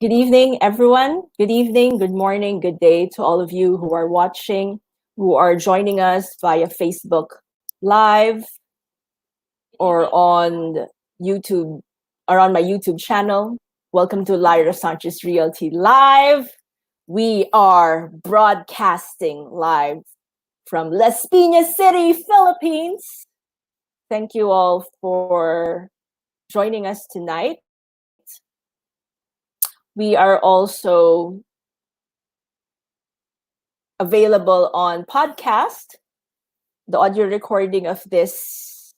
Good evening, everyone. Good evening, good morning, good day to all of you who are watching, who are joining us via Facebook Live or on YouTube or on my YouTube channel. Welcome to Lyra Sanchez Realty Live. We are broadcasting live from Las Piñas City, Philippines. Thank you all for joining us tonight. We are also available on podcast. The audio recording of this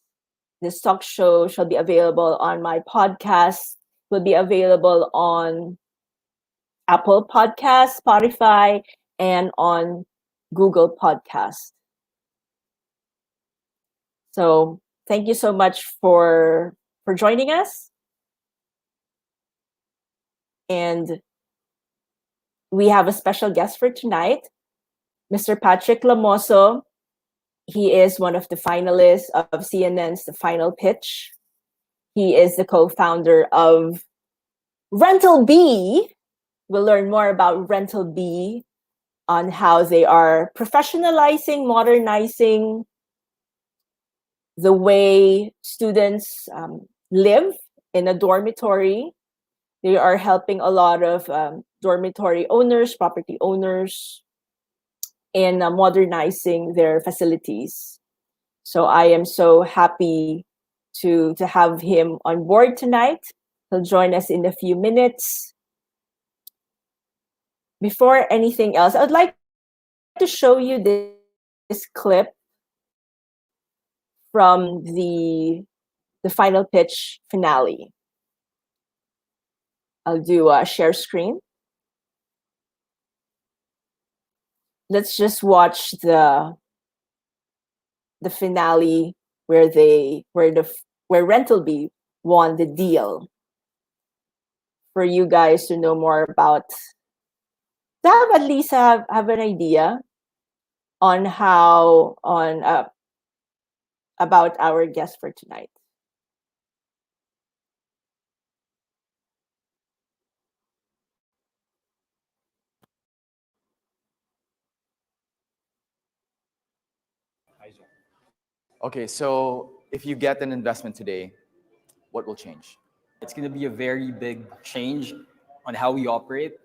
talk show shall be available on my podcast, will be available on Apple Podcast, Spotify, and on Google Podcast. So thank you so much for joining us. And we have a special guest for tonight, Mr. Patrick Llamoso. He is one of the finalists of CNN's The Final Pitch. He is the co-founder of Rentalbee. We'll learn more about Rentalbee on how they are professionalizing, modernizing the way students live in a dormitory. They are helping a lot of dormitory owners, property owners, in modernizing their facilities. So I am so happy to have him on board tonight. He'll join us in a few minutes. Before anything else, I would like to show you this clip from the final pitch finale. I'll do a share screen. Let's just watch the finale where Rentalbee won the deal. For you guys to know more about, to have at least have an idea on how about our guest for tonight. Okay, so if you get an investment today, what will change? It's going to be a very big change on how we operate.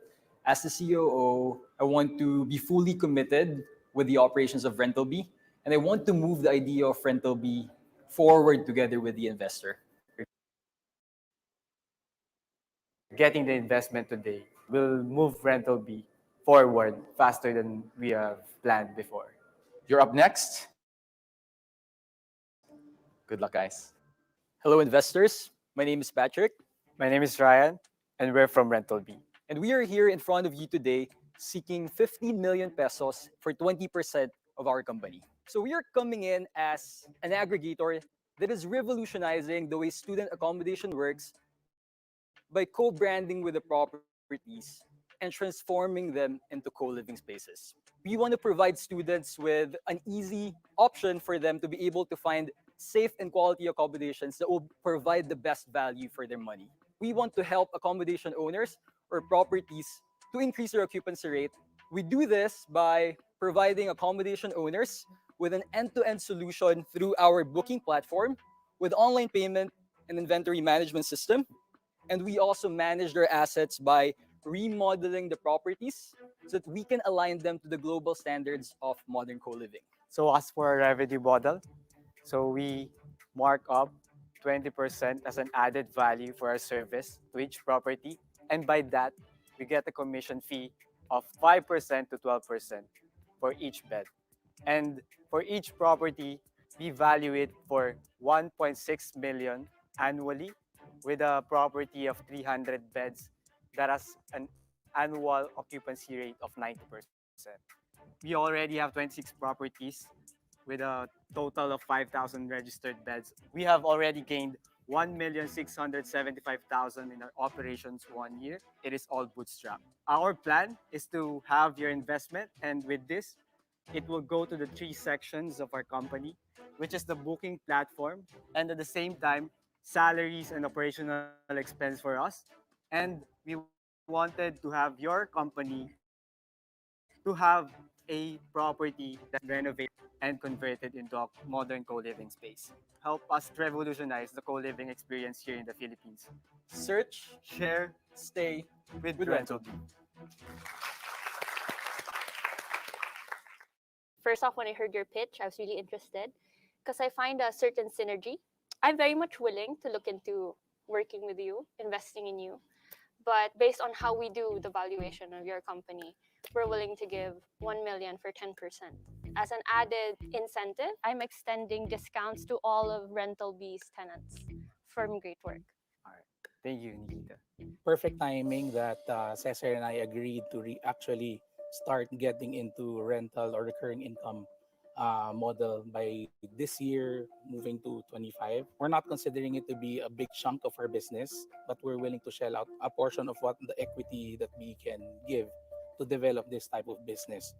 As the COO, I want to be fully committed with the operations of Rentalbee, and I want to move the idea of Rentalbee forward together with the investor. Getting the investment today will move Rentalbee forward faster than we have planned before. You're up next. Good luck, guys. Hello, investors. My name is Patrick, My name is Ryan, and we're from Rentalbee. and we are here in front of you today seeking 15 million pesos for 20% of our company. So we are coming in as an aggregator that is revolutionizing the way student accommodation works by co-branding with the properties and transforming them into co-living spaces. We want to provide students with an easy option for them to be able to find safe and quality accommodations that will provide the best value for their money. We want to help accommodation owners or properties to increase their occupancy rate. We do this by providing accommodation owners with an end-to-end solution through our booking platform with online payment and inventory management system. And we also manage their assets by remodeling the properties so that we can align them to the global standards of modern co-living. So as for our revenue model, so we mark up 20% as an added value for our service to each property. And by that, we get a commission fee of 5% to 12% for each bed. And for each property, we value it for 1.6 million annually with a property of 300 beds that has an annual occupancy rate of 90%. We already have 26 properties with a total of 5,000 registered beds. We have already gained 1,675,000 in our operations 1 year. It is all bootstrap. Our plan is to have your investment, and with this, it will go to the three sections of our company, which is the booking platform, and at the same time, salaries and operational expense for us. And we will wanted to have your company to have a property that's renovated and converted into a modern co-living space. Help us revolutionize the co-living experience here in the Philippines. Search, Share stay with with Rentalbee. Rentalbee. First off, when I heard your pitch, I was really interested because I find a certain synergy. I'm very much willing to look into working with you, investing in you. But based on how we do the valuation of your company, we're willing to give 1 million for 10%. As an added incentive, I'm extending discounts to all of Rentalbee's tenants. Firm great work. All right. Thank you, Nikita. Perfect timing that Cesar and I agreed to actually start getting into rental or recurring income model by this year, moving to 25. We're not considering it to be a big chunk of our business, but we're willing to shell out a portion of what the equity that we can give to develop this type of business.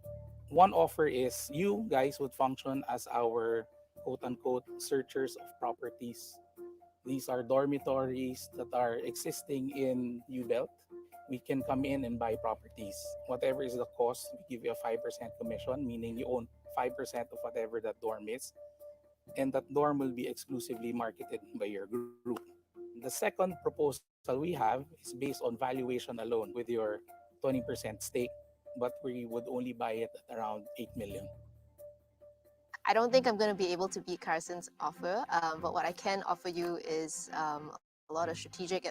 One offer is you guys would function as our quote unquote searchers of properties. These are dormitories that are existing in U-Belt. We can come in and buy properties. Whatever is the cost, we give you a 5% commission, meaning you own 5% of whatever that dorm is. And that dorm will be exclusively marketed by your group. The second proposal we have is based on valuation alone with your 20% stake, but we would only buy it at around 8 million. I don't think I'm going to be able to beat Carson's offer, but what I can offer you is a lot of strategic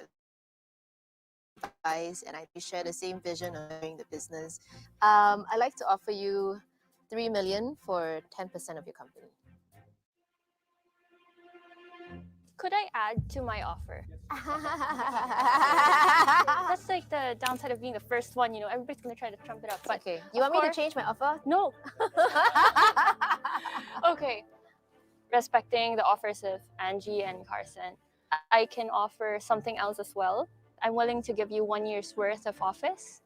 advice, and I share the same vision of doing the business. I'd like to offer you 3 million for 10% of your company. Could I add to my offer? That's like the downside of being the first one, you know, everybody's gonna try to trump it up. But Okay, you want me to course- change my offer? No. Okay. Respecting the offers of Angie and Carson, I can offer something else as well. I'm willing to give you 1 year's worth of office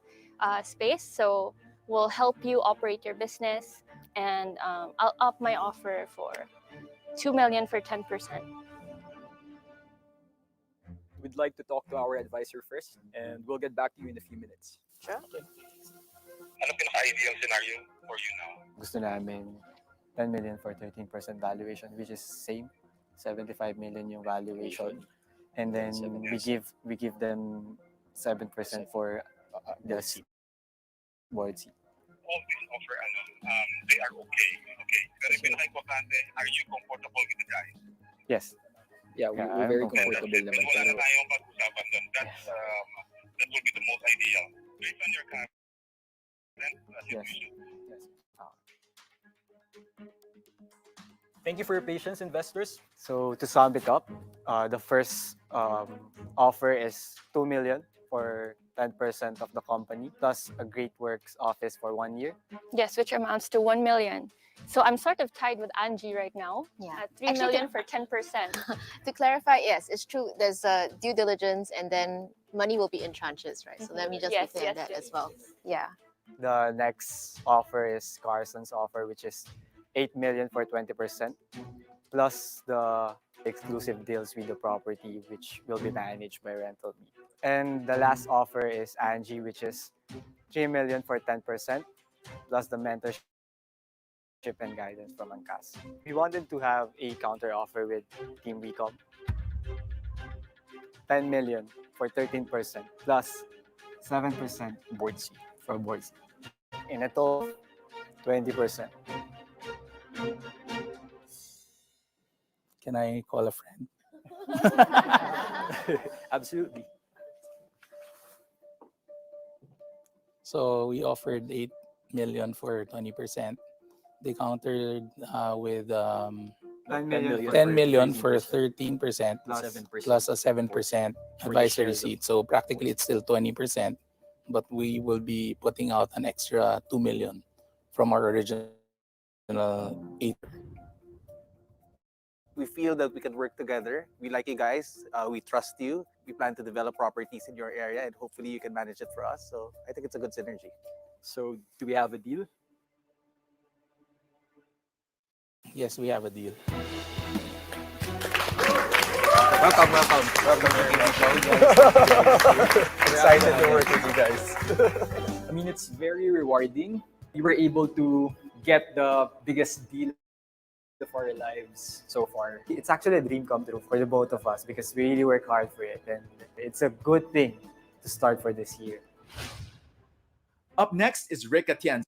space, so we'll help you operate your business, and I'll up my offer for 2 million for 10%. We'd like to talk to our advisor first, and we'll get back to you in a few minutes. Sure. Ano pinaka-ideal scenario for you now? Gusto namin 10 million for 13% valuation, which is same, 75 million yung valuation. And then we give them 7% for the board seat. All this offer, they are okay. Pero yung pinaka-importante, are you comfortable with the guys? Yes. Yeah, we're I'm very comfortable. comfortable naman. Wala na Pero tayong pag-usapan doon. That will be the most ideal. Based on your current situation. Yes. thank you for your patience, investors. So to sum it up, the first offer is 2 million for 10% of the company, plus a Great Works office for 1 year. Yes, which amounts to 1 million. So I'm sort of tied with Angie right now Yeah. at 3 Actually, million for 10%. To clarify, yes, it's true. There's due diligence, and then money will be in tranches, right? So let me just Yes, be clear on yes, that yes. as well. Yeah. The next offer is Carson's offer, which is 8 million for 20%, plus the exclusive deals with the property, which will be managed by Rentalbee. And the last offer is Angie, which is 3 million for 10%, plus the mentorship and guidance from Angkas. We wanted to have a counter offer with Team Recom. 10 million for 13%, plus 7% board seat for board seat. In a total, 20%. Can I call a friend? Absolutely. So we offered 8 million for 20%. They countered with 10 10 million for 13% plus 7%. plus a 7% advisory seat. So practically it's still 20%, but we will be putting out an extra 2 million from our original 8. We feel that we can work together. We like you guys. We trust you. We plan to develop properties in your area, and hopefully you can manage it for us. So I think it's a good synergy. So do we have a deal? Yes, we have a deal. Welcome to the show. Excited to work with you guys. I mean, it's very rewarding. We were able to get the biggest deal of our lives so far. It's actually a dream come true for the both of us because we really work hard for it, and it's a good thing to start for this year. Up next is Rick Atienza.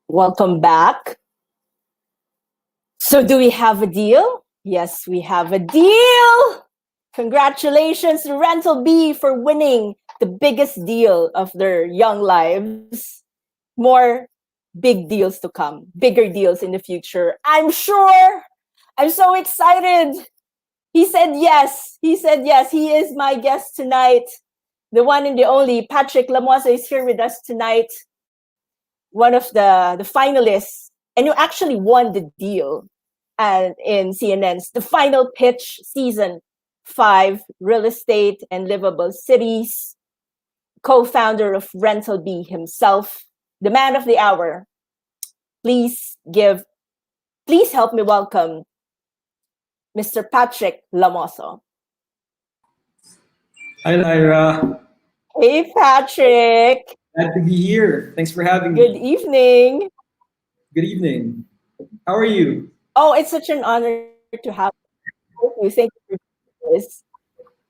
Welcome back. So do we have a deal? Yes, we have a deal. Congratulations to Rentalbee for winning the biggest deal of their young lives. More big deals to come, bigger deals in the future, I'm sure. I'm so excited. He said yes. He said yes. He is my guest tonight. The one and the only Patrick Llamoso is here with us tonight. One of the finalists, and you actually won the deal in CNN's The Final Pitch Season 5, Real Estate and Livable Cities, co-founder of Rentalbee himself, the man of the hour. Please help me welcome Mr. Patrick Llamoso. Hi, Lyra. Hey, Patrick. Glad to be here. Thanks for having me. Good evening. Good evening. How are you? Oh, it's such an honor to have you. Thank you for this.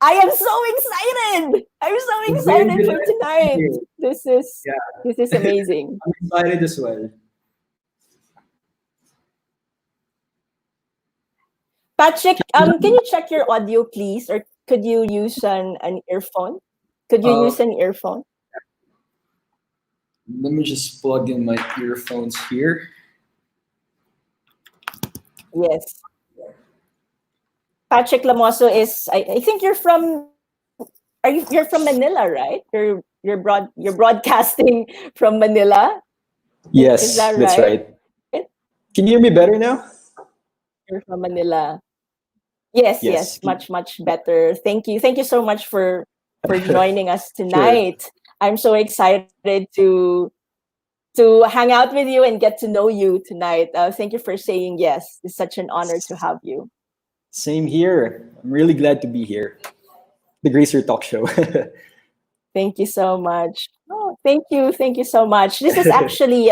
I am so excited. I'm so excited for tonight. This is amazing. I'm excited as well. Patrick, can you check your audio, please? Or could you use an earphone? Could you use an earphone? Let me just plug in my earphones here. Yes. Patrick Llamoso is, I think you're from from Manila, right? You're broadcasting from Manila. Yes, Is that that's right. Can you hear me better now? You're from Manila. Yes, much better. Thank you so much for joining us tonight. Sure. I'm so excited to hang out with you and get to know you tonight. Thank you for saying yes. It's such an honor to have you. Same here. I'm really glad to be here. The Gracer Talk Show. Thank you so much. Oh, thank you so much. This is actually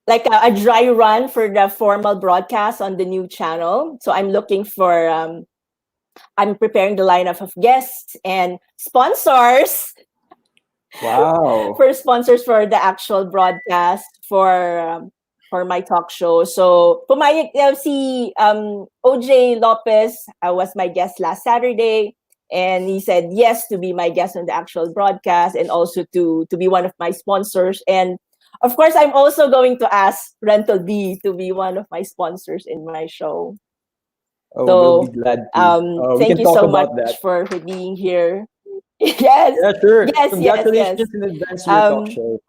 like a dry run for the formal broadcast on the new channel. So I'm looking for, I'm preparing the lineup of guests and sponsors. Wow. For sponsors for the actual broadcast for my talk show. So pumayag si OJ Lopez was my guest last Saturday, and he said yes to be my guest on the actual broadcast and also to be one of my sponsors. And of course, I'm also going to ask Rentalbee to be one of my sponsors in my show. Oh, so, we'll be glad to. Thank you so much for being here. Yes. Yeah, sure. Yes, Congratulations yes. in advance to your talk show.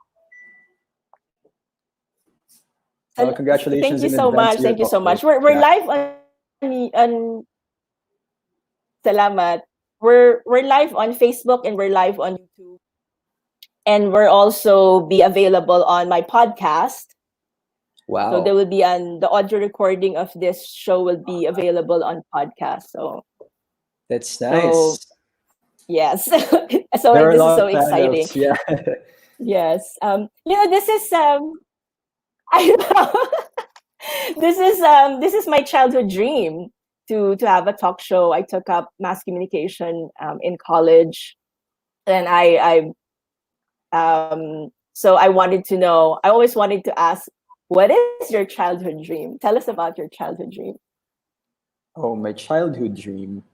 Congratulations. Thank you so much. Thank you so much. We're live on Salamat. We're live on Facebook and we're live on YouTube. And we're also be available on my podcast. Wow. So there will be the audio recording of this show will be available on podcast. So that's nice. So, yes. So this is so exciting. Yeah. Yes. This is I know. This is my childhood dream to have a talk show. I took up mass communication in college, and so I wanted to know. I always wanted to ask, what is your childhood dream? Tell us about your childhood dream. Oh, my childhood dream.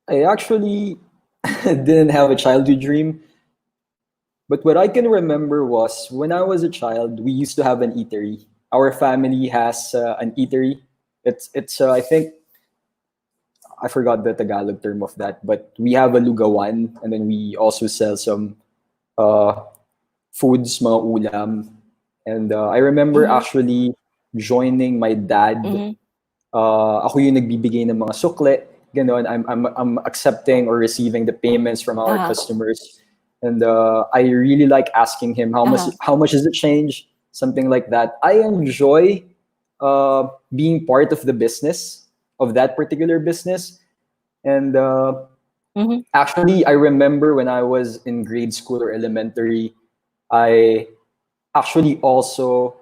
I actually didn't have a childhood dream. But what I can remember was when I was a child, we used to have an eatery. Our family has an eatery. It's I think, I forgot the Tagalog term of that, but we have a lugawan, and then we also sell some foods, mga ulam. And I remember actually joining my dad. Ako yung nagbibigay ng mga sukle. Ganon, I'm accepting or receiving the payments from our customers. And I really like asking him how much is the change, something like that. I enjoy being part of the business of that particular business. And Mhm. actually, I remember when I was in grade school or elementary, I actually also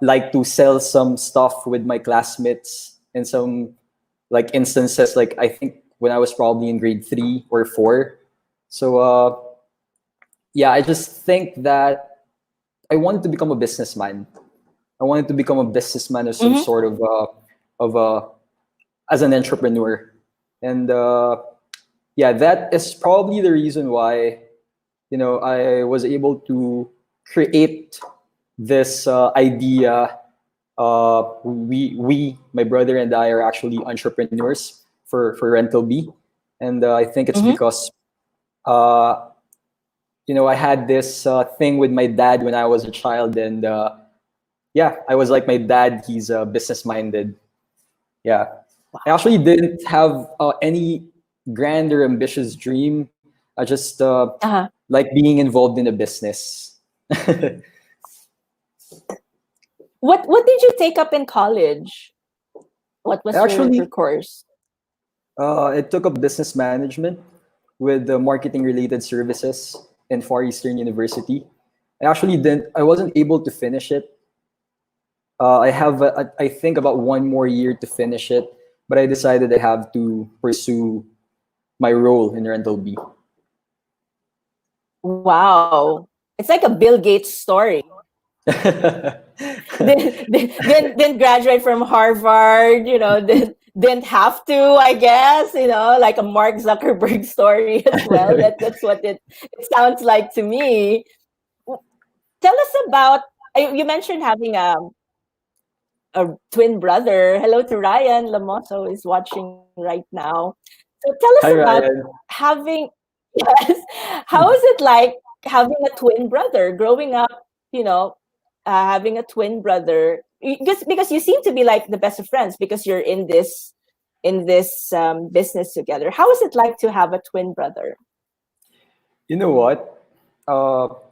like to sell some stuff with my classmates in some like instances. Like I think when I was probably in grade 3 or 4. So yeah, I just think that I wanted to become a businessman. I wanted to become a businessman or some Mhm. sort of as an entrepreneur, and yeah, that is probably the reason why I was able to create this idea. My brother and I are actually entrepreneurs for Rentalbee, and I think it's Mhm. because I had this thing with my dad when I was a child, and yeah, I was like my dad. He's business minded. Yeah, I actually didn't have any grand or ambitious dream. I just Uh-huh. like being involved in a business. What did you take up in college? What was your Actually, course? I took up business management with marketing related services in Far Eastern University. I wasn't able to finish it. I have, I think, about one more year to finish it, but I decided I have to pursue my role in Rentalbee. Wow. It's like a Bill Gates story. Then graduate from Harvard, didn't have to, I guess, like a Mark Zuckerberg story as well. That's what it sounds like to me. Tell us about, you mentioned having a twin brother. Hello to Ryan Lamoso is watching right now. So tell us Hi, about Ryan. having, yes, how is it like having a twin brother growing up, you know, having a twin brother? Because you seem to be like the best of friends because you're in this business together. How is it like to have a twin brother? You know what?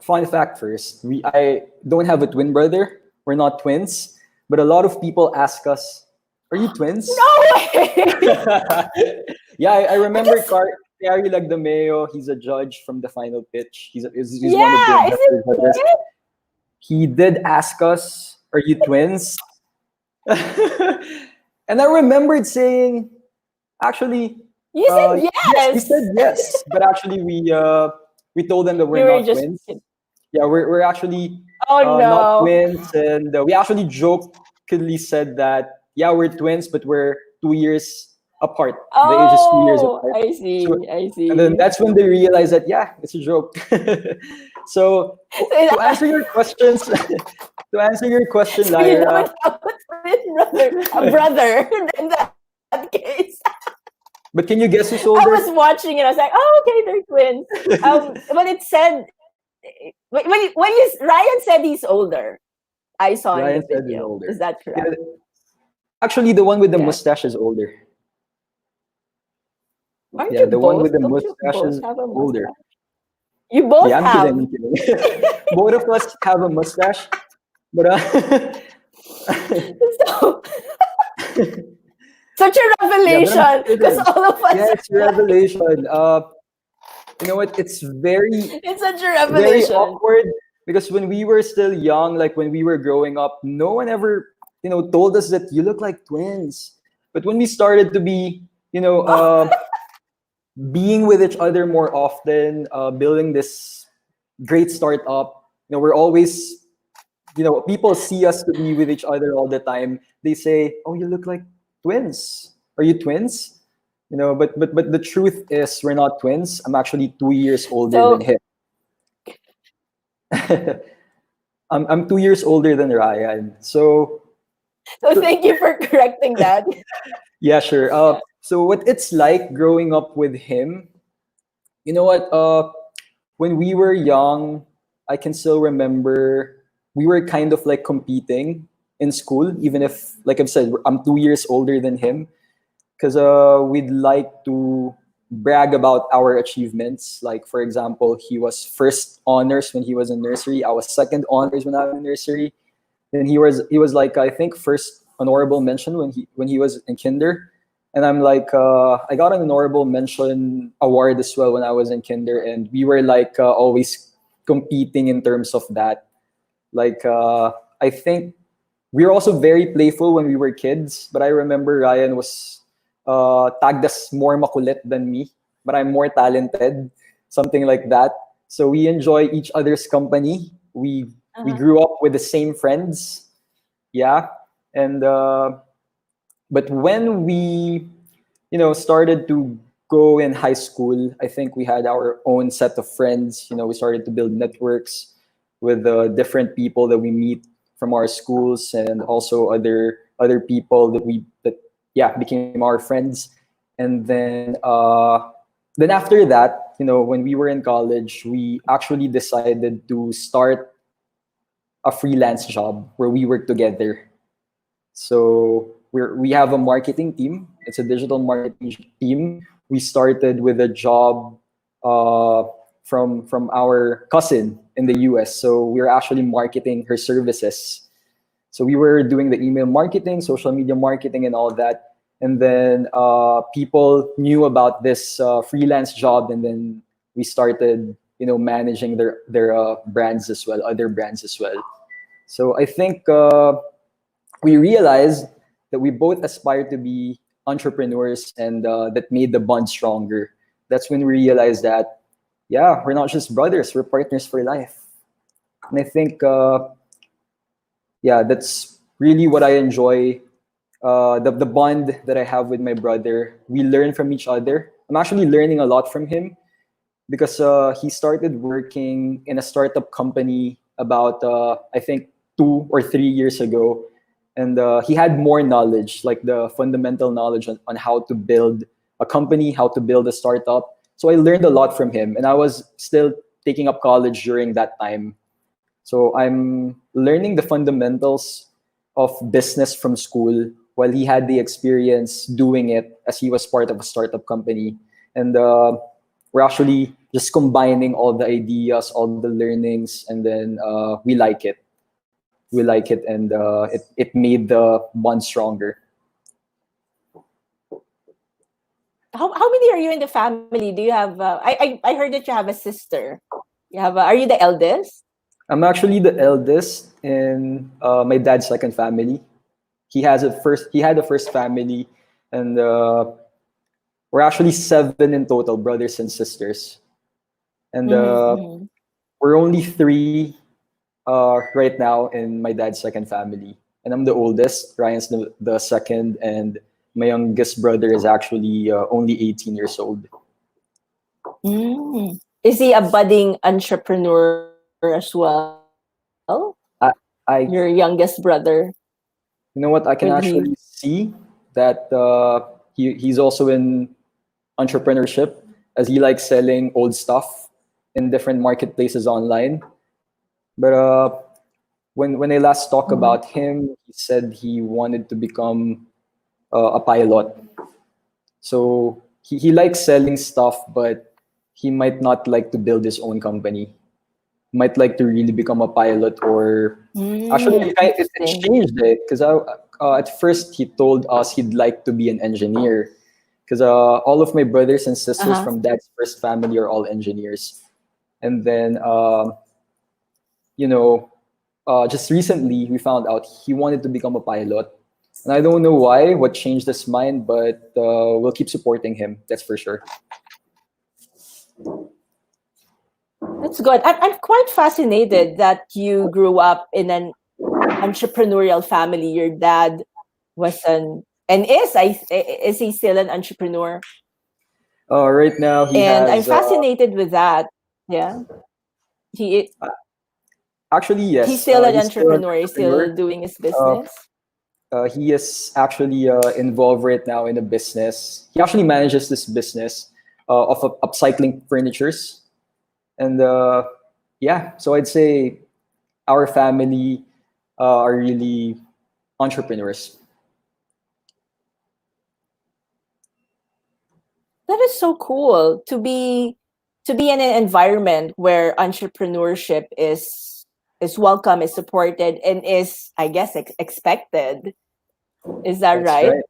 Fun fact first. I don't have a twin brother. We're not twins, but a lot of people ask us, "Are you twins?" No way! Yeah, I remember Because Carrie Lagdameo. He's a judge from the final pitch. He's one of the yeah, is investor judges. it? He did ask us, "Are you twins?" And I remembered saying, actually, You said yes, we said yes. yes, but actually we told them that You we're were not just twins. Yeah, we're actually oh not no. twins, and we actually jokingly said that yeah, we're twins, but we're 2 years apart. The age is 2 years Oh, apart. I see. So, I and then see. that's when they realized that yeah, it's a joke. So to answer your questions, to answer your question, So you Lyra. don't have a twin brother, a brother in that case. But can you guess who's I was older? watching and I was like, oh, okay, they're twins. But it said when Ryan said he's older, I saw in the Ryan said he's video. older. Is that Yeah, correct? actually, the one with the Yes. mustache is older. Aren't Yeah, you the one with both? the Don't you mustache both is have a older. mustache? You both Yeah, I'm kidding. have. I'm kidding. Both of us have a mustache, but So such a yeah, but I'm revelation because kidding. all of us Yeah, it's a are like, revelation. You know what? It's very, it's such a very revelation. awkward because when we were still young, like when we were growing up, no one ever, told us that you look like twins. But when we started to be, being with each other more often, building this great startup, we're always, people see us to be with each other all the time. They say, "Oh, you look like twins. Are you twins?" But the truth is, we're not twins. I'm actually 2 years older than So him. I'm 2 years older than Ryan. So thank you for correcting that. yeah, sure. Yeah. So what it's like growing up with him, you know what? When we were young, I can still remember we were kind of like competing in school, even if, like I've said, I'm 2 years older than him, because we'd like to brag about our achievements. Like for example, he was first honors when he was in nursery. I was second honors when I was in nursery. Then he was like I think first honorable mention when he was in kinder, and I'm like I got an honorable mention award as well when I was in kinder, and we were like always competing in terms of that. Like I think we were also very playful when we were kids, but I remember Ryan was tagged as more makulit than me, but I'm more talented, something like that. So we enjoy each other's company. We Uh-huh. grew up with the same friends, yeah, and but when we started to go in high school, I think we had our own set of friends. We started to build networks with different people that we meet from our schools, and also other people that yeah, became our friends. And then after that, when we were in college, we actually decided to start a freelance job where we work together. So we have a marketing team. It's a digital marketing team. We started with a job uh, from our cousin in the US. So we were actually marketing her services. So we were doing the email marketing, social media marketing, and all that. And then people knew about this freelance job, and then we started, managing their brands as well, other brands as well. So I think we realized that we both aspire to be entrepreneurs, and that made the bond stronger. That's when we realized that, yeah, we're not just brothers, we're partners for life. And I think, yeah, that's really what I enjoy. The bond that I have with my brother. We learn from each other. I'm actually learning a lot from him because he started working in a startup company about, I think, 2 or 3 years ago. And he had more knowledge, like the fundamental knowledge on how to build a company, how to build a startup. So I learned a lot from him. And I was still taking up college during that time. So I'm learning the fundamentals of business from school while he had the experience doing it as he was part of a startup company. And we're actually just combining all the ideas, all the learnings, and then we like it. We like it, and it made the bond stronger. How many are you in the family? Do you have? I heard that you have a sister. You have. Are you the eldest? I'm actually the eldest in my dad's second family. He had a first family, and we're actually seven in total, brothers and sisters. And Mm-hmm. we're only three right now in my dad's second family. And I'm the oldest. Ryan's the second, and my youngest brother is actually only 18 years old. Mm. Is he a budding entrepreneur as well? I, Your I, youngest brother? you know what? I can Would he? actually see that he's also in entrepreneurship, as he likes selling old stuff in different marketplaces online. But when I last talked Mhm. about him, he said he wanted to become a pilot. So he likes selling stuff, but he might not like to build his own company. Might like to really become a pilot, or actually Mm, it interesting. changed it because at first he told us he'd like to be an engineer because all of my brothers and sisters Uh-huh. from dad's first family are all engineers. And then you know just recently we found out he wanted to become a pilot, and I don't know what changed his mind, but we'll keep supporting him, that's for sure. That's good. I'm quite fascinated that you grew up in an entrepreneurial family. Your dad was an and is he still an entrepreneur? Right now he And I'm has fascinated with that. Yeah, he actually, he's yes, still an he's still an entrepreneur. He's entrepreneur. still doing his uh, business. he is actually involved right now in a business. He actually manages this business of upcycling furnitures. And yeah, so I'd say our family are really entrepreneurs. That is so cool to be in an environment where entrepreneurship is welcome, is supported, and is, I guess, expected. Is that That's right? right.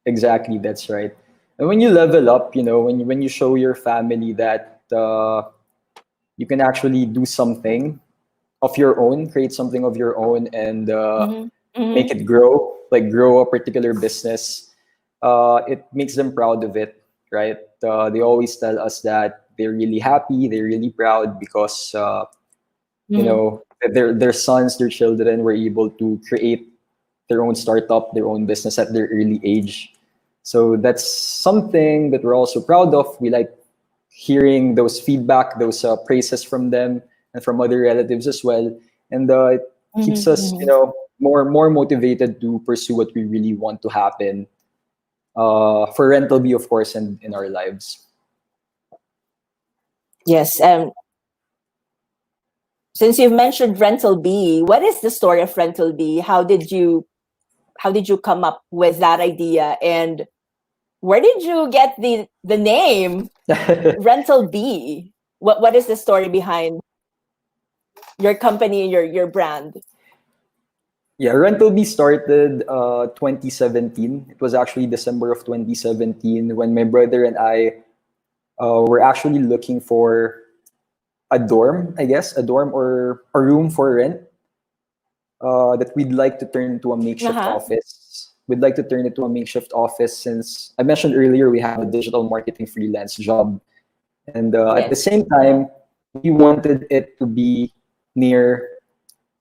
Exactly, that's right. And when you level up, when you show your family that you can actually do something of your own, create something of your own, and Mm-hmm. make Mm-hmm. it grow, like grow a particular business, it makes them proud of it, right? They always tell us that they're really happy, they're really proud because Mm-hmm. their sons, their children were able to create their own startup, their own business at their early age. So that's something that we're also proud of. We like hearing those feedback, those praises from them and from other relatives as well, and it keeps Mm-hmm. us, Mm-hmm. more motivated to pursue what we really want to happen for Rentalbee, of course, and in our lives. Yes. Since you've mentioned Rental B, what is the story of Rental B? How did you come up with that idea, and where did you get the name Rental B? What is the story behind your company, your brand? Yeah, Rentalbee started 2017. It was actually December of 2017 when my brother and I were actually looking for a dorm, I guess, a dorm or a room for rent that we'd like to turn into a makeshift Uh-huh. office. We'd like to turn it to a makeshift office since I mentioned earlier we have a digital marketing freelance job. And at the Yes. same time, we wanted it to be near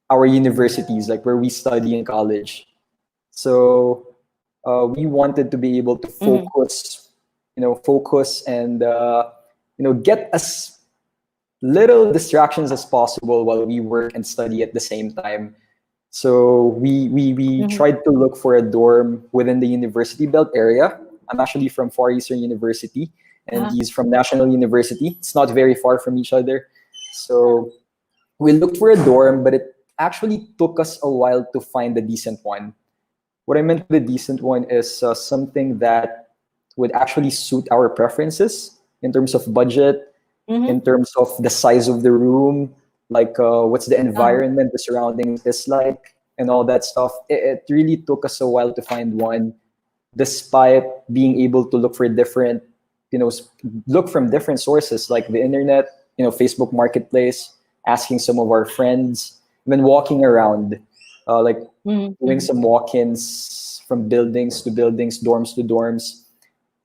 our universities, like where we study in college. So we wanted to be able to Mm-hmm. focus and get as little distractions as possible while we work and study at the same time. So we Mm-hmm. tried to look for a dorm within the University Belt area. I'm actually from Far Eastern University, and Uh-huh. he's from National University. It's not very far from each other. So we looked for a dorm, but it actually took us a while to find a decent one. What I meant with a decent one is something that would actually suit our preferences in terms of budget, Mm-hmm. in terms of the size of the room, like what's the Uh-huh. environment, the surroundings is like, and all that stuff. It really took us a while to find one, despite being able to look for different, look from different sources like the internet, Facebook Marketplace, asking some of our friends, even walking around, like doing Mm-hmm. some walk-ins from buildings to buildings, dorms to dorms.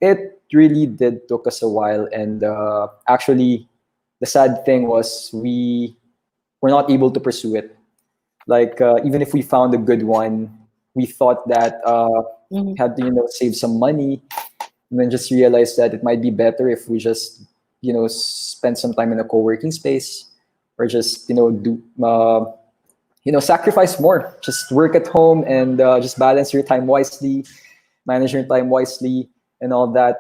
It really did took us a while, and actually, the sad thing was we were not able to pursue it. Like even if we found a good one, we thought that Mm-hmm. had to save some money, and then just realized that it might be better if we just spend some time in a co-working space, or just do sacrifice more, just work at home and just balance your time wisely, manage your time wisely, and all that.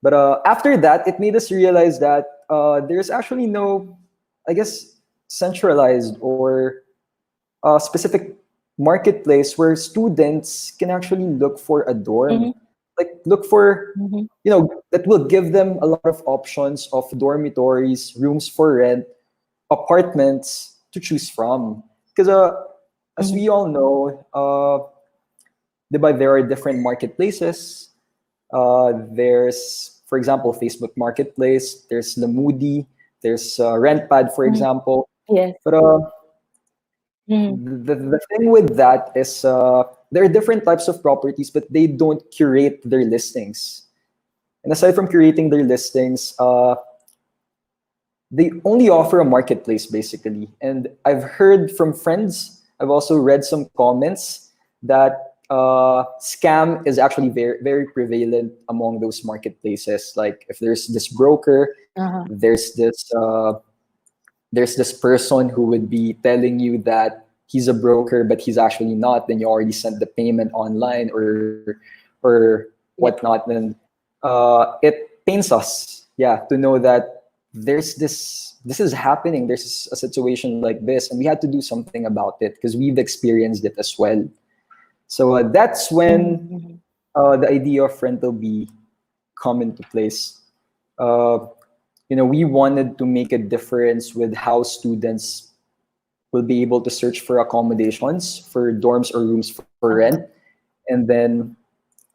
But after that, it made us realize that there's actually no, I guess, centralized or specific marketplace where students can actually look for a dorm, Mm-hmm. like look for, Mm-hmm. that will give them a lot of options of dormitories, rooms for rent, apartments to choose from. Because as Mm-hmm. we all know, diba, there are different marketplaces. There's, for example, Facebook Marketplace. There's Lamudi. There's RentPad, for Mm-hmm. example. Yes. But Mm-hmm. the thing with that is there are different types of properties, but they don't curate their listings. And aside from curating their listings, they only offer a marketplace basically. And I've heard from friends, I've also read some comments that scam is actually very, very prevalent among those marketplaces. Like if there's this broker, Uh-huh. there's this person who would be telling you that he's a broker, but he's actually not. Then you already sent the payment online or Yep. whatnot. Then it pains us, yeah, to know that there's this is happening. There's a situation like this, and we had to do something about it because we've experienced it as well. So that's when Mm-hmm. the idea of Rentalbee come into place. Uh, we wanted to make a difference with how students will be able to search for accommodations, for dorms or rooms for rent. And then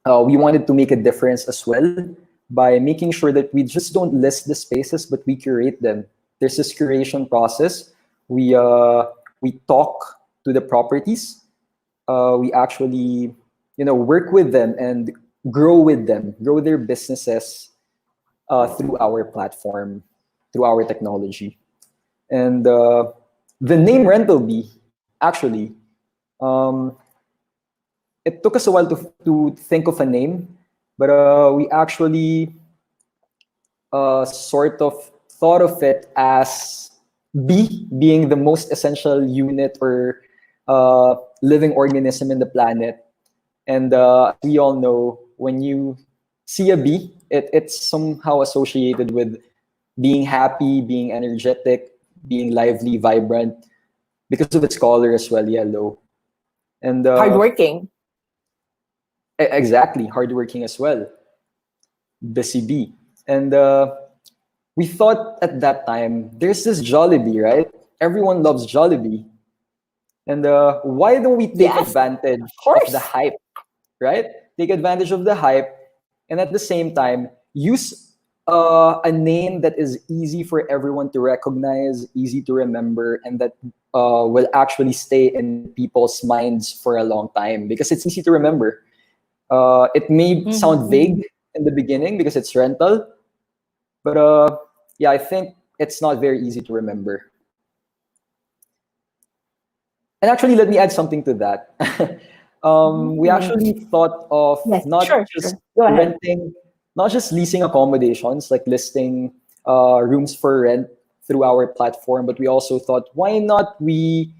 we wanted to make a difference as well by making sure that we just don't list the spaces, but we curate them. There's this curation process. We talk to the properties. We actually, work with them and grow with them, grow their businesses through our platform, through our technology. And the name Rentalbee, actually, um, it took us a while to think of a name, but we actually sort of thought of it as bee being the most essential unit or living organism in the planet. And as we all know, when you see a bee, it's somehow associated with being happy, being energetic, being lively, vibrant, because of its color as well, yellow. And Hardworking. exactly, hardworking as well, busy bee. And we thought at that time, there's this Jollibee, right? Everyone loves Jollibee. And why don't we take Yes, advantage of of the course. hype, right? Take advantage of the hype, and at the same time, use a name that is easy for everyone to recognize, easy to remember, and that will actually stay in people's minds for a long time because it's easy to remember. It may sound vague in the beginning because it's rental, but yeah, I think it's not very easy to remember. And actually, let me add something to that. We actually thought of Yes, not sure, just sure. Go ahead. renting, not just leasing accommodations, like listing rooms for rent through our platform, but we also thought, why not we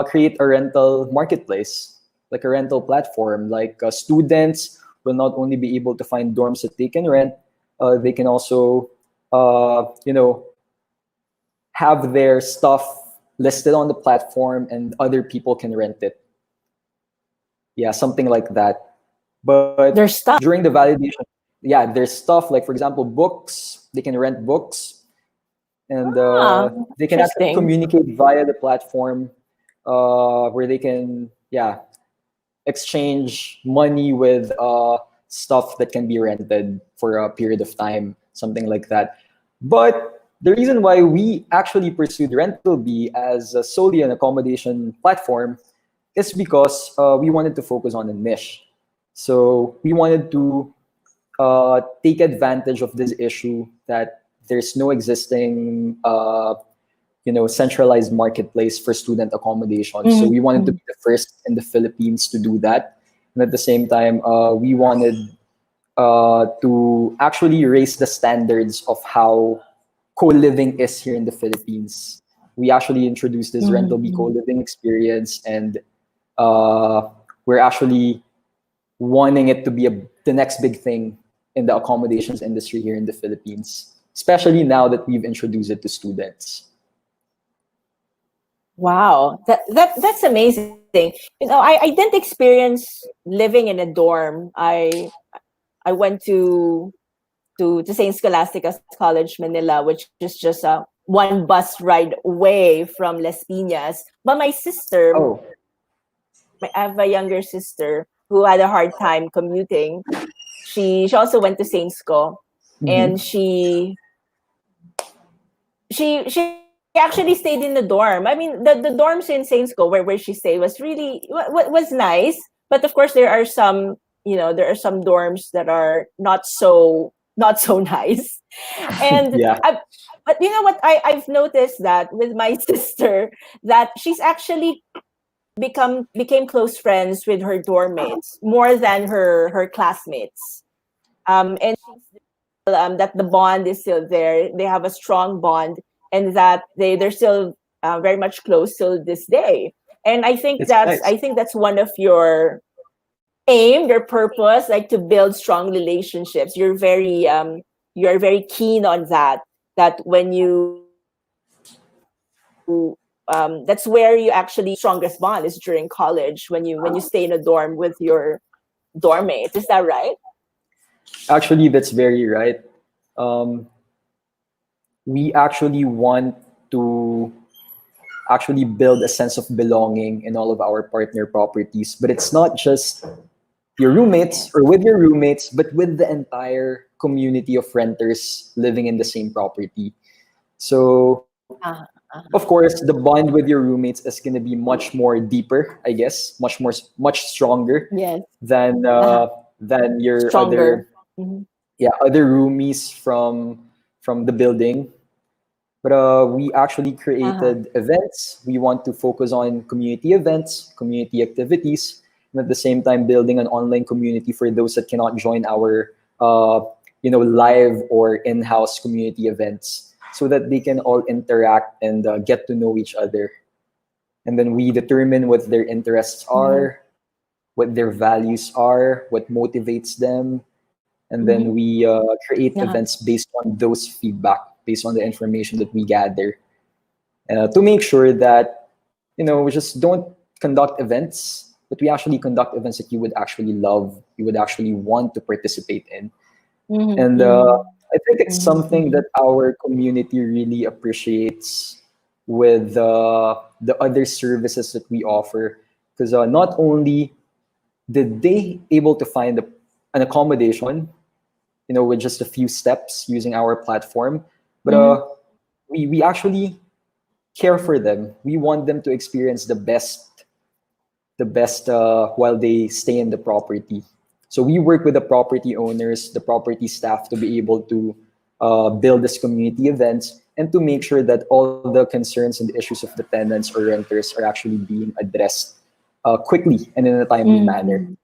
create a rental marketplace, like a rental platform, like students will not only be able to find dorms that they can rent, they can also, have their stuff listed on the platform and other people can rent it. Yeah, something like that. But There's stuff. during the validation, yeah, there's stuff like, for example, books. They can rent books, and Ah, they can actually interesting. communicate via the platform, where they can, yeah, exchange money with stuff that can be rented for a period of time, something like that. But the reason why we actually pursued Rentalbee as solely an accommodation platform is because we wanted to focus on a niche. So we wanted to take advantage of this issue that there's no existing centralized marketplace for student accommodation. So we wanted to be the first in the Philippines to do that. And at the same time, we wanted to actually raise the standards of how co-living is here in the Philippines. We actually introduced this Rentalbee co-living experience, and we're actually wanting it to be the next big thing in the accommodations industry here in the Philippines, especially now that we've introduced it to students. Wow, that's amazing. I didn't experience living in a dorm. I went to St. Scholastica's College, Manila, which is just a one bus ride away from Las Piñas. But my sister, Oh, I have a younger sister who had a hard time commuting. She also went to St. Sco, and she actually stayed in the dorm. I mean, the dorms in Saint Sco where she stayed was really was nice, but of course there are some there are some dorms that are not so nice, and yeah. but you know what I've noticed that with my sister that she's actually became close friends with her dorm mates more than her classmates, and that the bond is still there. They have a strong bond, and that they're still very much close till this day. And It's I nice. think that's one of your aim, your purpose, like to build strong relationships. You're very keen on that. That when that's where you actually strongest bond is during college when you stay in a dorm with your dorm mates. Is that right? Actually, that's very right. Um, we actually want to actually build a sense of belonging in all of our partner properties, but it's not just your roommates or with your roommates, but with the entire community of renters living in the same property. So, Uh-huh. of course, the bond with your roommates is going to be much more deeper, I guess, much stronger Yes. than Uh-huh. your Stronger. other Mhm. other roomies from the building. But we actually Uh-huh. created events. We want to focus on community events, community activities, and at the same time building an online community for those that cannot join our live or in-house community events, so that they can all interact and get to know each other. And then we determine what their interests Mhm. are, what their values are, what motivates them, and then Mhm. we create Uh-huh. events based on those feedback, based on the information that we gather, to make sure that we just don't conduct events, but we actually conduct events that you would actually love, you would actually want to participate in. Mhm. And Mhm. I think it's Mhm. something that Mhm. our community really appreciates with the other services that we offer, because not only did they able to find an accommodation, with just a few steps using our platform, but Mhm. we actually care for them. We want them to experience the best while they stay in the property. So we work with the property owners, the property staff, to be able to build this community events and to make sure that all the concerns and the issues of the tenants or renters are actually being addressed quickly and in a timely manner. Mhm.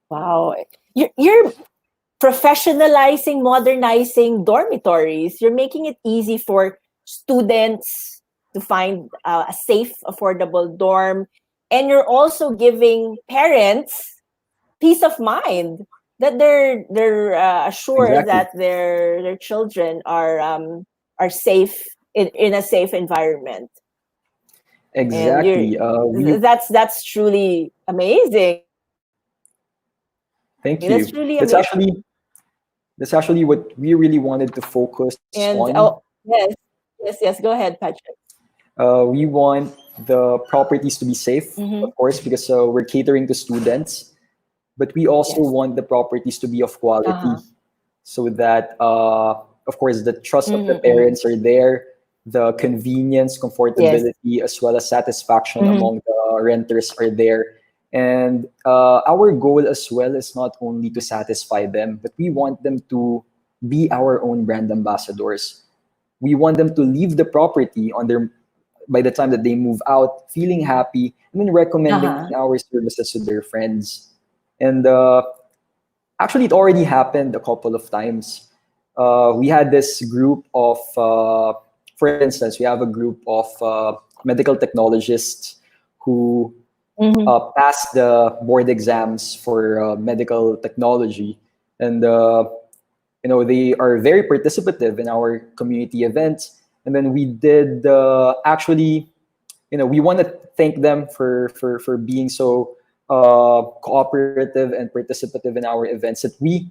Wow. You're professionalizing, modernizing dormitories. You're making it easy for students to find a safe, affordable dorm. And you're also giving parents peace of mind that they're assured Exactly. that their children are safe in a safe environment. And Exactly. that's truly amazing. That's Thank truly you. amazing. That's actually what we really wanted to focus And on. yes, go ahead, Patrick. We want the properties to be safe, Mm-hmm. of course, because we're catering to students, but we also Yes. want the properties to be of quality, Uh-huh. so that, of course, the trust of the Mm-hmm, mm-hmm. parents are there, the convenience, Yes. comfortability, as well as satisfaction Mm-hmm. among the renters are there. And our goal as well is not only to satisfy them, but we want them to be our own brand ambassadors. We want them to leave the property on their by the time that they move out, feeling happy, and then recommending Uh-huh. our services to their friends. And actually, it already happened a couple of times. We had this group of, for instance, we have a group of medical technologists who Mm-hmm. passed the board exams for medical technology, and they are very participative in our community events. And then we did actually, we want to thank them for being so cooperative and participative in our events, that we've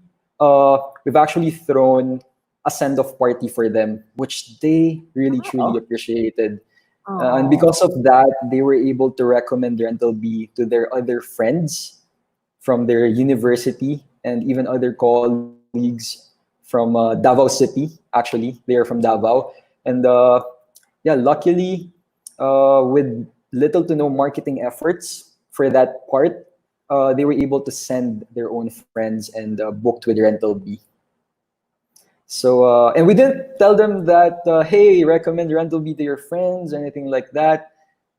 actually thrown a send-off party for them, which they really truly Oh. appreciated. And Oh. because of that, they were able to recommend Rentalbee to their other friends from their university and even other colleagues from Davao City. Actually, they are from Davao, and yeah, luckily, with little to no marketing efforts for that part, they were able to send their own friends and booked with Rentalbee. So, and we didn't tell them that, hey, recommend Rentalbee to your friends or anything like that.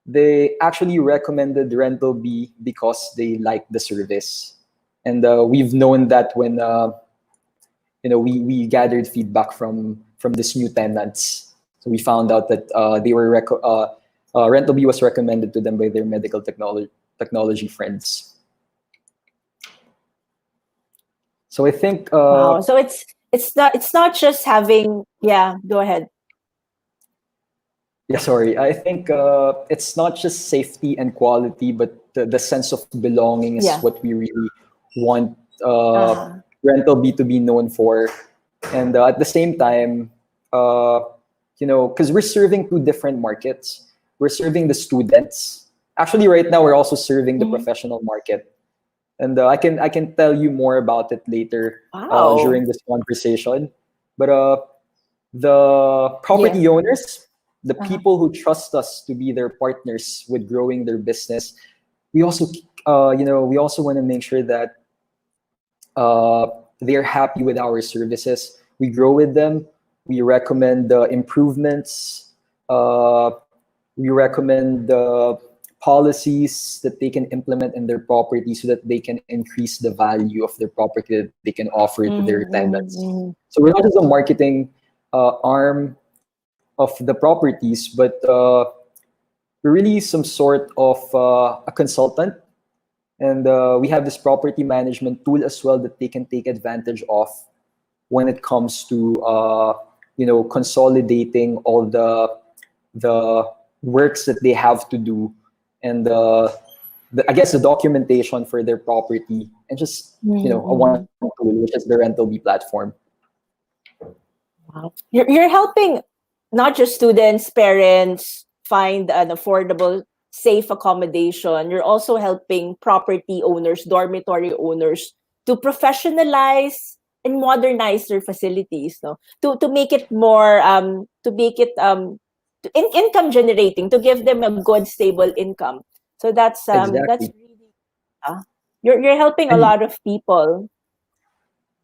They actually recommended Rentalbee because they liked the service. And we've known that when we gathered feedback from these new tenants. So we found out that Rentalbee was recommended to them by their medical technology friends. So I think, Wow. So it's not just having, yeah, go ahead. yeah, sorry. I think it's not just safety and quality, but the sense of belonging is Yeah. what we really want Uh-huh. Rentalbee to be known for. And at the same time, because we're serving two different markets. We're serving the students. Actually, right now we're also serving the Mhm. professional market, and I can tell you more about it later Wow. during this conversation. But the Yes. property owners, the Uh-huh. people who trust us to be their partners with growing their business, we also we also want to make sure that they're happy with our services. We grow with them. We recommend the improvements. Uh, we recommend the policies that they can implement in their property so that they can increase the value of their property that they can offer to their tenants. Mm-hmm. So we're not just a marketing arm of the properties, but we're really some sort of a consultant, and we have this property management tool as well that they can take advantage of when it comes to consolidating all the works that they have to do, and I guess the documentation for their property, and just a Mm-hmm. one tool, which is the Rentalbee platform. Wow. You're helping not just students, parents find an affordable, safe accommodation. You're also helping property owners, dormitory owners to professionalize and modernize their facilities, no? To make it more income generating, to give them a good stable income. So that's Exactly. really you're helping a And lot of people.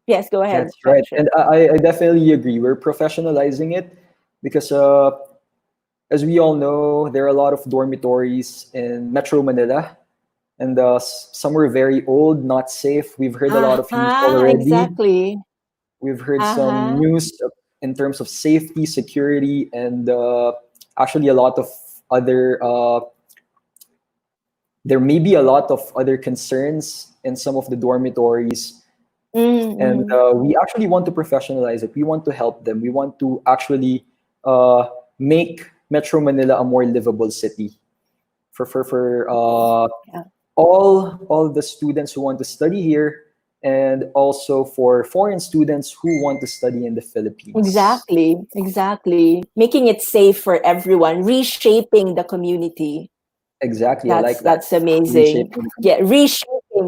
Yes, go ahead, that's right. Patrick. And I definitely agree. We're professionalizing it because as we all know, there are a lot of dormitories in Metro Manila, and some were very old, not safe. We've heard a lot of news already. Exactly. We've heard some Uh-huh. news in terms of safety, security, and actually a lot of other. There may be a lot of other concerns in some of the dormitories, and Mm-hmm. we actually want to professionalize it. We want to help them. We want to actually make Metro Manila a more livable city for Yeah. all the students who want to study here, and also for foreign students who want to study in the Philippines. Exactly. Making it safe for everyone, reshaping the community. Exactly, I That's like that. that's amazing. Reshaping the Yeah, community. reshaping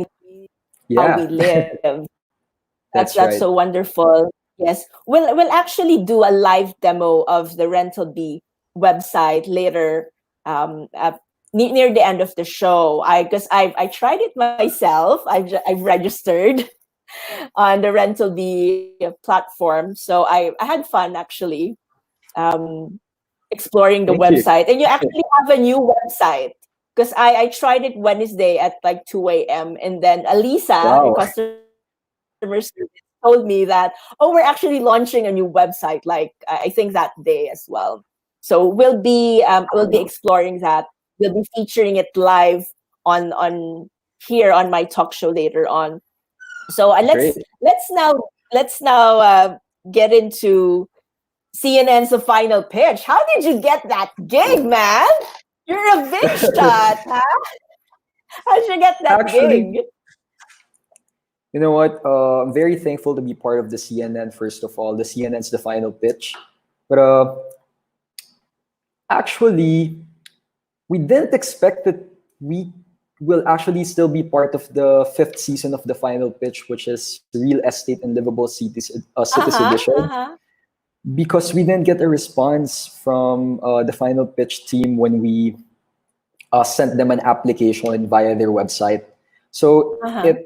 how we Yeah, live. That's that's right. so wonderful. Yes. We'll actually do a live demo of the Rentalbee website later, near the end of the show. I tried it myself. I've registered on the Rentalbee platform. So I had fun actually, um, exploring the Thank you. website. And you actually have a new website, because I tried it Wednesday at like 2 a.m. And then Alisa, your Wow, customer service, told me that, oh, we're actually launching a new website, like I think that day as well. So we'll be exploring that. We'll be featuring it live on here on my talk show later on. So great. let's now get into CNN's The Final Pitch. How did you get that gig, man? You're a big shot, huh? How'd you get that Actually, gig? you know what? I'm very thankful to be part of the CNN. First of all, the CNN's The Final Pitch, but actually, we didn't expect that we will actually still be part of the fifth season of The Final Pitch, which is Real Estate and Livable Cities Uh-huh, Edition, uh-huh. because we didn't get a response from the Final Pitch team when we sent them an application via their website. So Uh-huh. it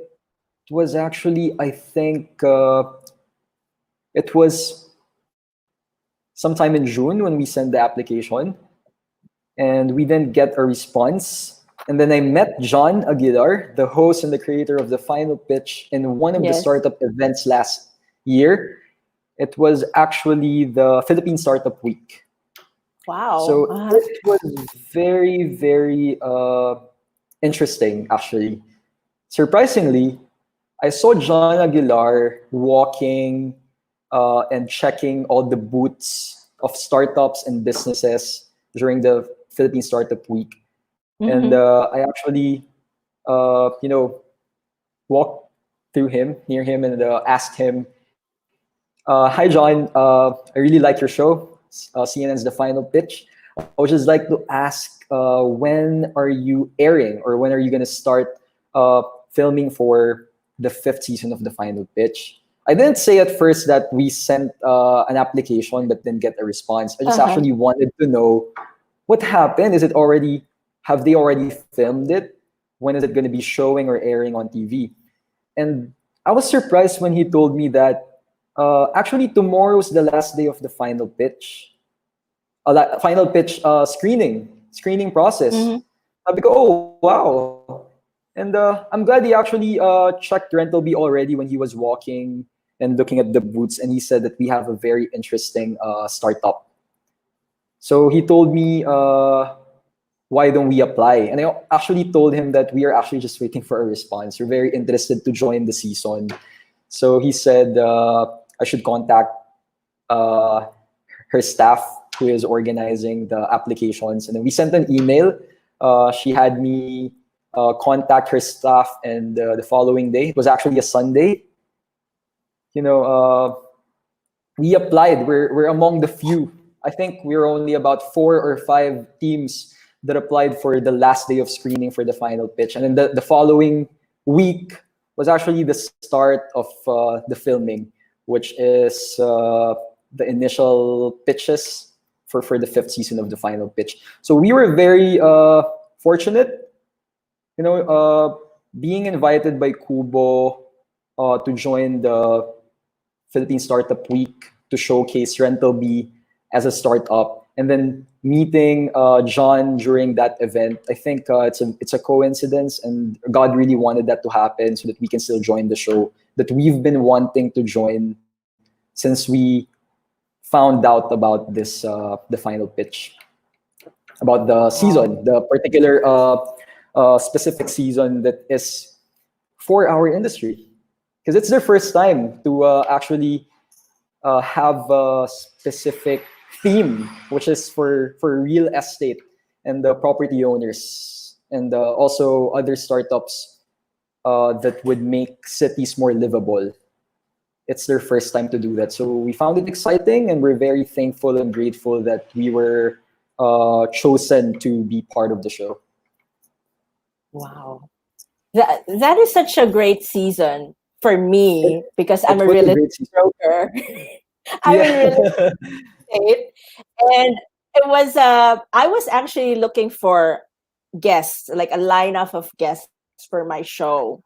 was actually, I think, it was sometime in June when we sent the application, and we didn't get a response. And then I met John Aguilar, the host and the creator of The Final Pitch, in one of the Yes. startup events last year. It was actually the Philippine Startup Week. Wow. So Uh-huh. it was very, very interesting, actually. Surprisingly, I saw John Aguilar walking and checking all the booths of startups and businesses during the Philippine Startup Week. And Mm-hmm. I actually, walked through him, near him, and asked him, "Hi, John. I really like your show. CNN's The Final Pitch. I would just like to ask, when are you airing, or when are you going to start filming for the fifth season of The Final Pitch?" I didn't say at first that we sent an application but didn't get a response. I just actually wanted to know what happened. Have they already filmed it? When is it going to be showing or airing on TV? And I was surprised when he told me that actually tomorrow's the last day of the final pitch. Final pitch screening process. I go, oh wow. And I'm glad he actually checked Rentalbee already when he was walking and looking at the booths, and he said that we have a very interesting startup. So he told me, why don't we apply? And I actually told him that we are actually just waiting for a response. We're very interested to join the season. So he said I should contact her staff who is organizing the applications. And then we sent an email. She had me contact her staff, and the following day, it was actually a Sunday, we applied. We're among the few. I think we're only about 4 or 5 teams that applied for the last day of screening for the final pitch. And then the following week was actually the start of the filming, which is the initial pitches for the fifth season of the final pitch. So we were very fortunate, being invited by Kubo to join the Philippine Startup Week to showcase Rentalbee as a startup, and then meeting John during that event. I think it's a coincidence, and God really wanted that to happen so that we can still join the show that we've been wanting to join since we found out about this the final pitch, about the season, the particular specific season that is for our industry, because it's their first time to actually have a specific theme, which is for real estate and the property owners, and also other startups that would make cities more livable. It's their first time to do that. So we found it exciting, and we're very thankful and grateful that we were chosen to be part of the show. Wow. That is such a great season for me, because I'm a real estate broker. I'm in real estate. And it was I was actually looking for guests, like a lineup of guests for my show.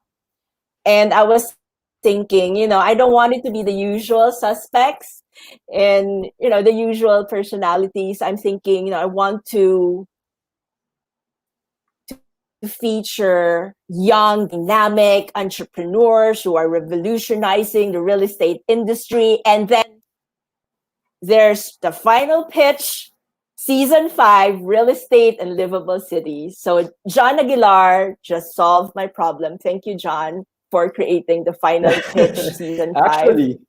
And I was thinking, I don't want it to be the usual suspects and, the usual personalities. I'm thinking, I want to feature young, dynamic entrepreneurs who are revolutionizing the real estate industry. And then there's the final pitch, season 5, real estate and livable cities. So John Aguilar just solved my problem. Thank you, John, for creating the final pitch, season 5. Actually.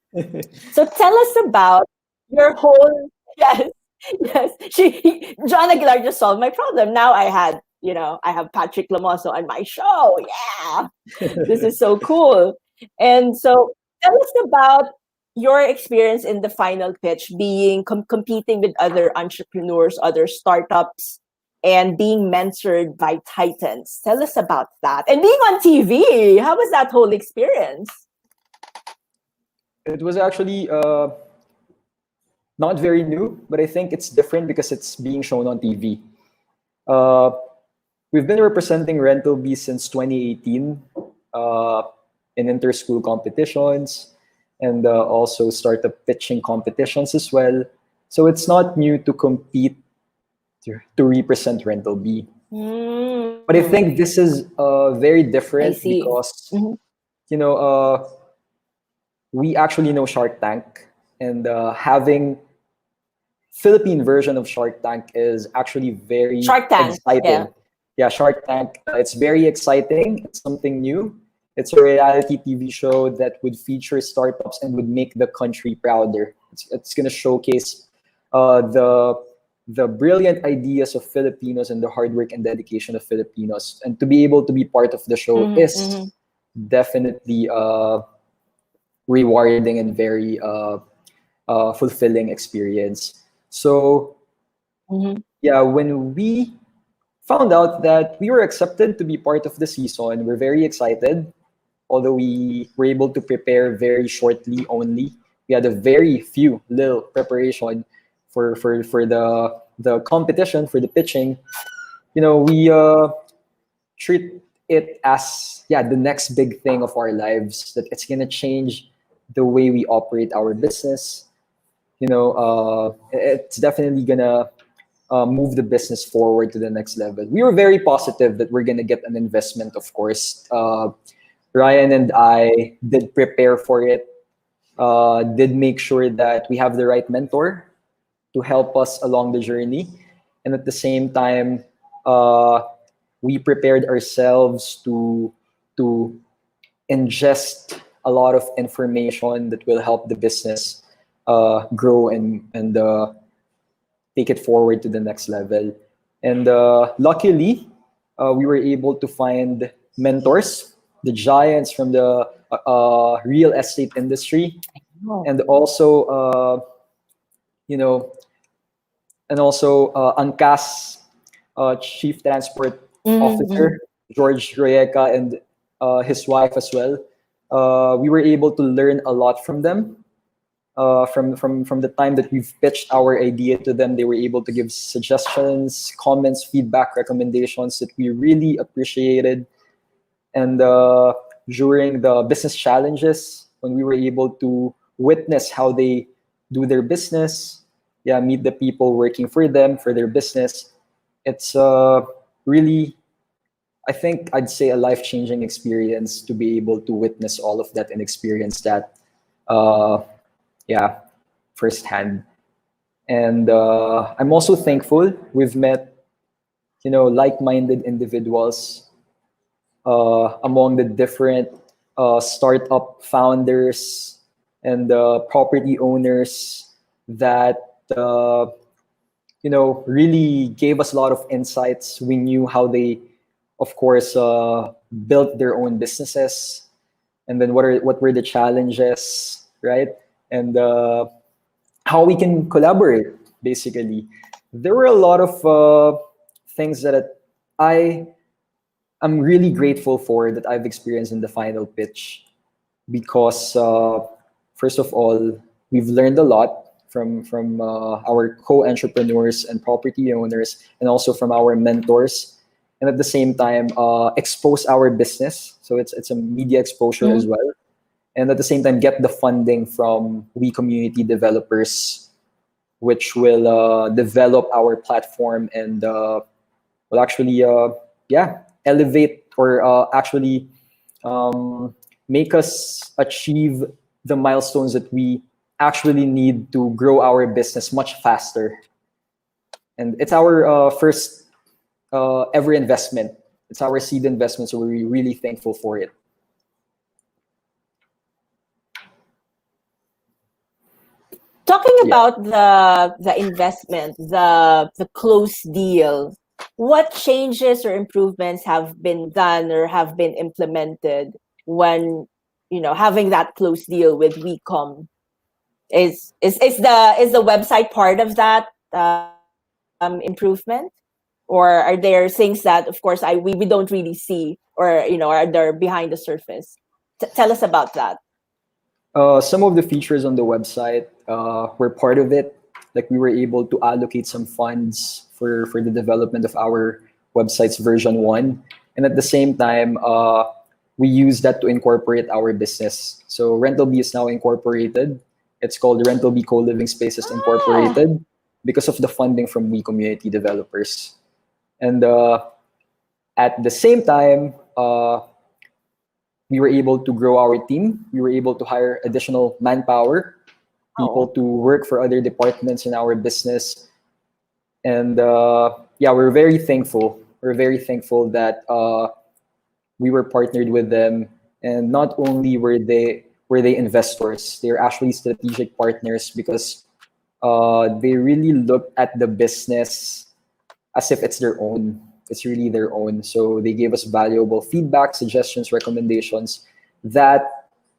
So tell us about your whole, yes. John Aguilar just solved my problem. Now I have Patrick Llamoso on my show. Yeah, this is so cool. And so tell us about your experience in the final pitch, being competing with other entrepreneurs, other startups, and being mentored by titans. Tell us about that. And being on TV, how was that whole experience? It was actually not very new, but I think it's different because it's being shown on TV. We've been representing Rentalbee since 2018 in inter-school competitions, and also startup pitching competitions as well. So it's not new to compete to represent Rentalbee. But I think this is very different because, we actually know Shark Tank, and having Philippine version of Shark Tank is actually very exciting. Yeah, Shark Tank. It's very exciting. It's something new. It's a reality TV show that would feature startups and would make the country prouder. It's going to showcase the brilliant ideas of Filipinos and the hard work and dedication of Filipinos. And to be able to be part of the show is definitely rewarding and very fulfilling experience. So Mhm. yeah, when we found out that we were accepted to be part of the season, we're very excited. Although we were able to prepare very shortly only, we had a very few little preparation for the competition, for the pitching. You know, we treat it as, yeah, the next big thing of our lives, that it's gonna change the way we operate our business. You know, it's definitely gonna move the business forward to the next level. We were very positive that we're gonna get an investment, of course. Ryan and I did prepare for it, did make sure that we have the right mentor to help us along the journey. And at the same time, uh, we prepared ourselves to ingest a lot of information that will help the business grow and take it forward to the next level. And luckily, we were able to find mentors, the giants from the real estate industry, Oh. and also, you know, and also Angkas Chief Transport Mhm. Officer, George Royeca, and his wife as well. We were able to learn a lot from them. From the time that we've pitched our idea to them, they were able to give suggestions, comments, feedback, recommendations that we really appreciated. And during the business challenges, when we were able to witness how they do their business, yeah, meet the people working for them for their business, it's really, I think I'd say, a life-changing experience to be able to witness all of that and experience that, uh, yeah, firsthand. And I'm also thankful we've met, you know, like-minded individuals among the different startup founders and property owners that you know, really gave us a lot of insights. We knew how they, of course, built their own businesses, and then what were the challenges, right? And how we can collaborate. Basically, there were a lot of things that I'm really grateful for that I've experienced in the final pitch, because first of all, we've learned a lot from our co-entrepreneurs and property owners, and also from our mentors, and at the same time expose our business. So it's a media exposure as Mhm. well, and at the same time get the funding from we community developers, which will develop our platform and will actually yeah, elevate or actually make us achieve the milestones that we actually need to grow our business much faster. And it's our first ever investment. It's our seed investment, so we're really thankful for it. Talking Yeah. about the investment, the closed deal, what changes or improvements have been done or have been implemented when, you know, having that closed deal with WeCom? Is the website part of that improvement, or are there things that, of course, we don't really see, or, you know, are there behind the surface? Tell us about that. Some of the features on the website were part of it. Like, we were able to allocate some funds for the development of our website's version one. And at the same time, we use that to incorporate our business. So Rentalbee is now incorporated. It's called Rentalbee Co-Living Spaces Incorporated because of the funding from We Community Developers. And at the same time, we were able to grow our team. We were able to hire additional manpower, people to work for other departments in our business. And yeah, we're very thankful. We're very thankful that we were partnered with them. And not only were they investors, they're actually strategic partners, because they really looked at the business as if it's their own. It's really their own. So they gave us valuable feedback, suggestions, recommendations that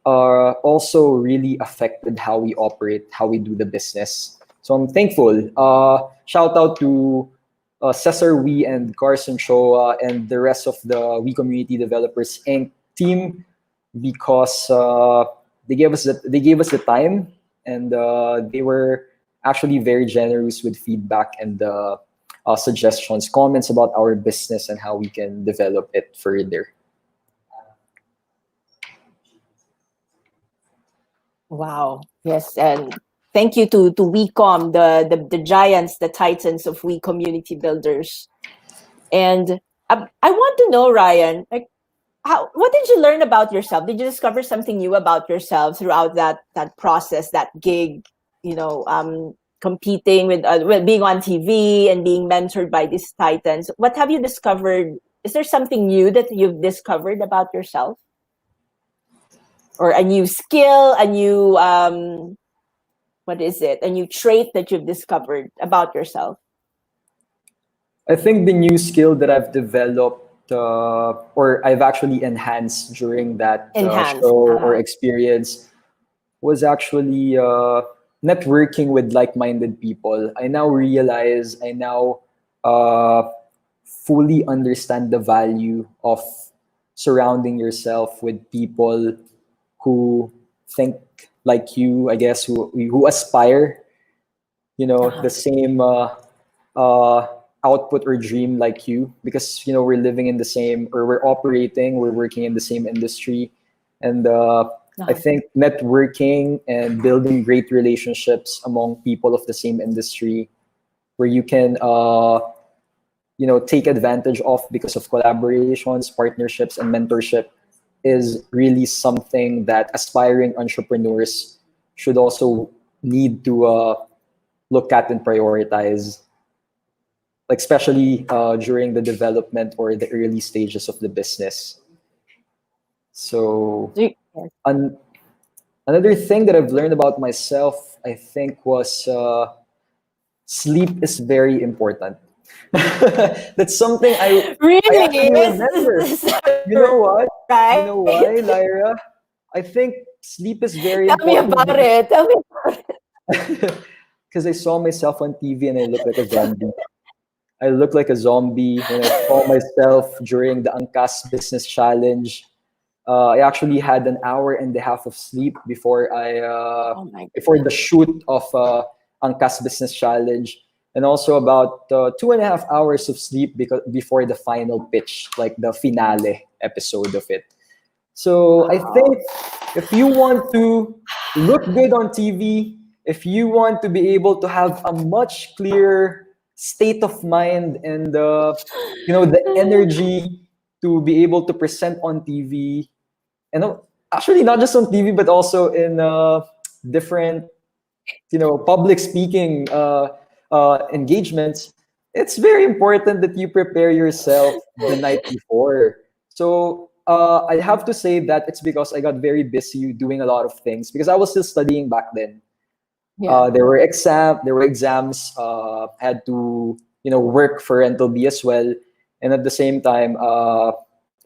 also really affected how we operate, how we do the business. So I'm thankful. Shout out to Cesar Wee and Carson Choa and the rest of the We Community Developers Inc. team because they gave us the time and they were actually very generous with feedback and suggestions, comments about our business and how we can develop it further. Wow. Yes, and thank you to WeCom, the giants, the titans of We Community Builders. And I want to know, Ryan, like, what did you learn about yourself? Did you discover something new about yourself throughout that process, that gig? Competing with being on TV and being mentored by these titans. What have you discovered? Is there something new that you've discovered about yourself, or a new skill, a new what is it? A new trait that you've discovered about yourself? I think the new skill that I've developed or I've actually enhanced during that show or experience was actually networking with like-minded people. I now realize, I now fully understand the value of surrounding yourself with people who think like you, I guess, who aspire, the same output or dream like you, because we're living in the same, or we're working in the same industry, and I think networking and building great relationships among people of the same industry, where you can take advantage of because of collaborations, partnerships, and mentorship, is really something that aspiring entrepreneurs should also need to look at and prioritize, like especially during the development or the early stages of the business. So another thing that I've learned about myself, I think, was sleep is very important. That's something I actually remember. You know what? Right? You know why, Lyra? I think sleep is very Tell me important. about it. Tell me about it. Because I saw myself on TV and I look like a zombie. I look like a zombie when I saw myself during the Angkas Business Challenge. I actually had an hour and a half of sleep before before the shoot of Angkas Business Challenge, and also about 2.5 hours of sleep before the final pitch, like the finale episode of it. So I think if you want to look good on TV, if you want to be able to have a much clearer state of mind and the energy to be able to present on TV, and actually not just on TV but also in different public speaking engagements, it's very important that you prepare yourself the night before. So I have to say that it's because I got very busy doing a lot of things because I was still studying back then. There were exams. I had to work for Rentalbee as well, and at the same time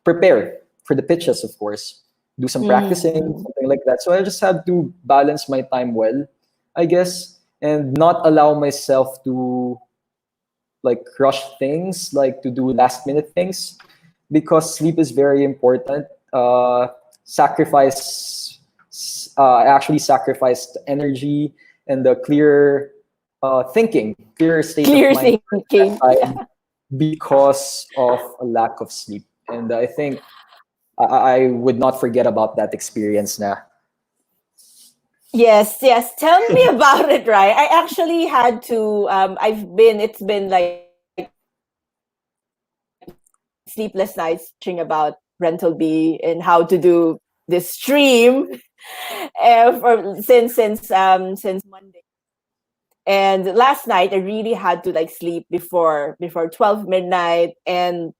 prepare for the pitches, of course. Do some practicing, something like that. So I just had to balance my time well, I guess, and not allow myself to like rush things, like to do last minute things, because sleep is very important. I actually sacrificed energy and the clear clear state of mind thinking. because of a lack of sleep. And I think I would not forget about that experience now. Yes. Tell me about it, right? I actually had to. It's been like sleepless nights thinking about Rentalbee and how to do this stream since Monday. And last night I really had to like sleep before 12 midnight, and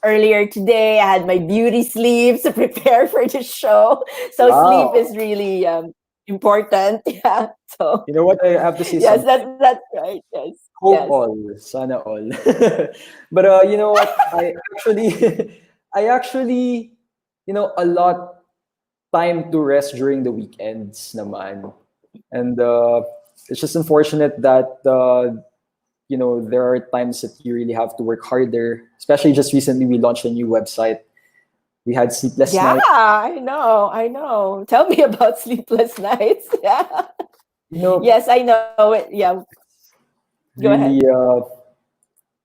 earlier today I had my beauty sleep to prepare for the show. So sleep is really important. Yeah. So You know what? I have to say yes, something. that's right. Yes. Hope Yes. all, sana all. But you know what? I actually, I actually, allot time to rest during the weekends, naman. And it's just unfortunate that there are times that you really have to work harder. Especially just recently, we launched a new website. We had sleepless Yeah, nights. I know. I know. Tell me about sleepless nights. Yeah. You know, Yes, I know it. Yeah. Go ahead. really,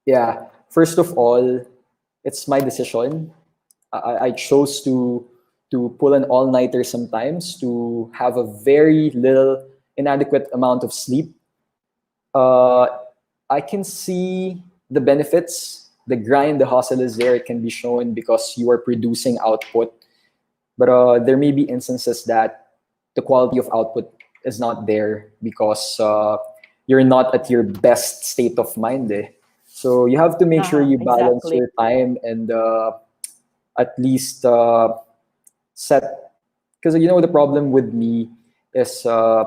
yeah. First of all, it's my decision. I chose to pull an all-nighter sometimes to have a very little inadequate amount of sleep. Uh, I can see the benefits. The grind, the hustle is there. It can be shown because you are producing output. But there may be instances that the quality of output is not there because you're not at your best state of mind. So you have to make sure you balance Exactly. your time and at least set. Because the problem with me is I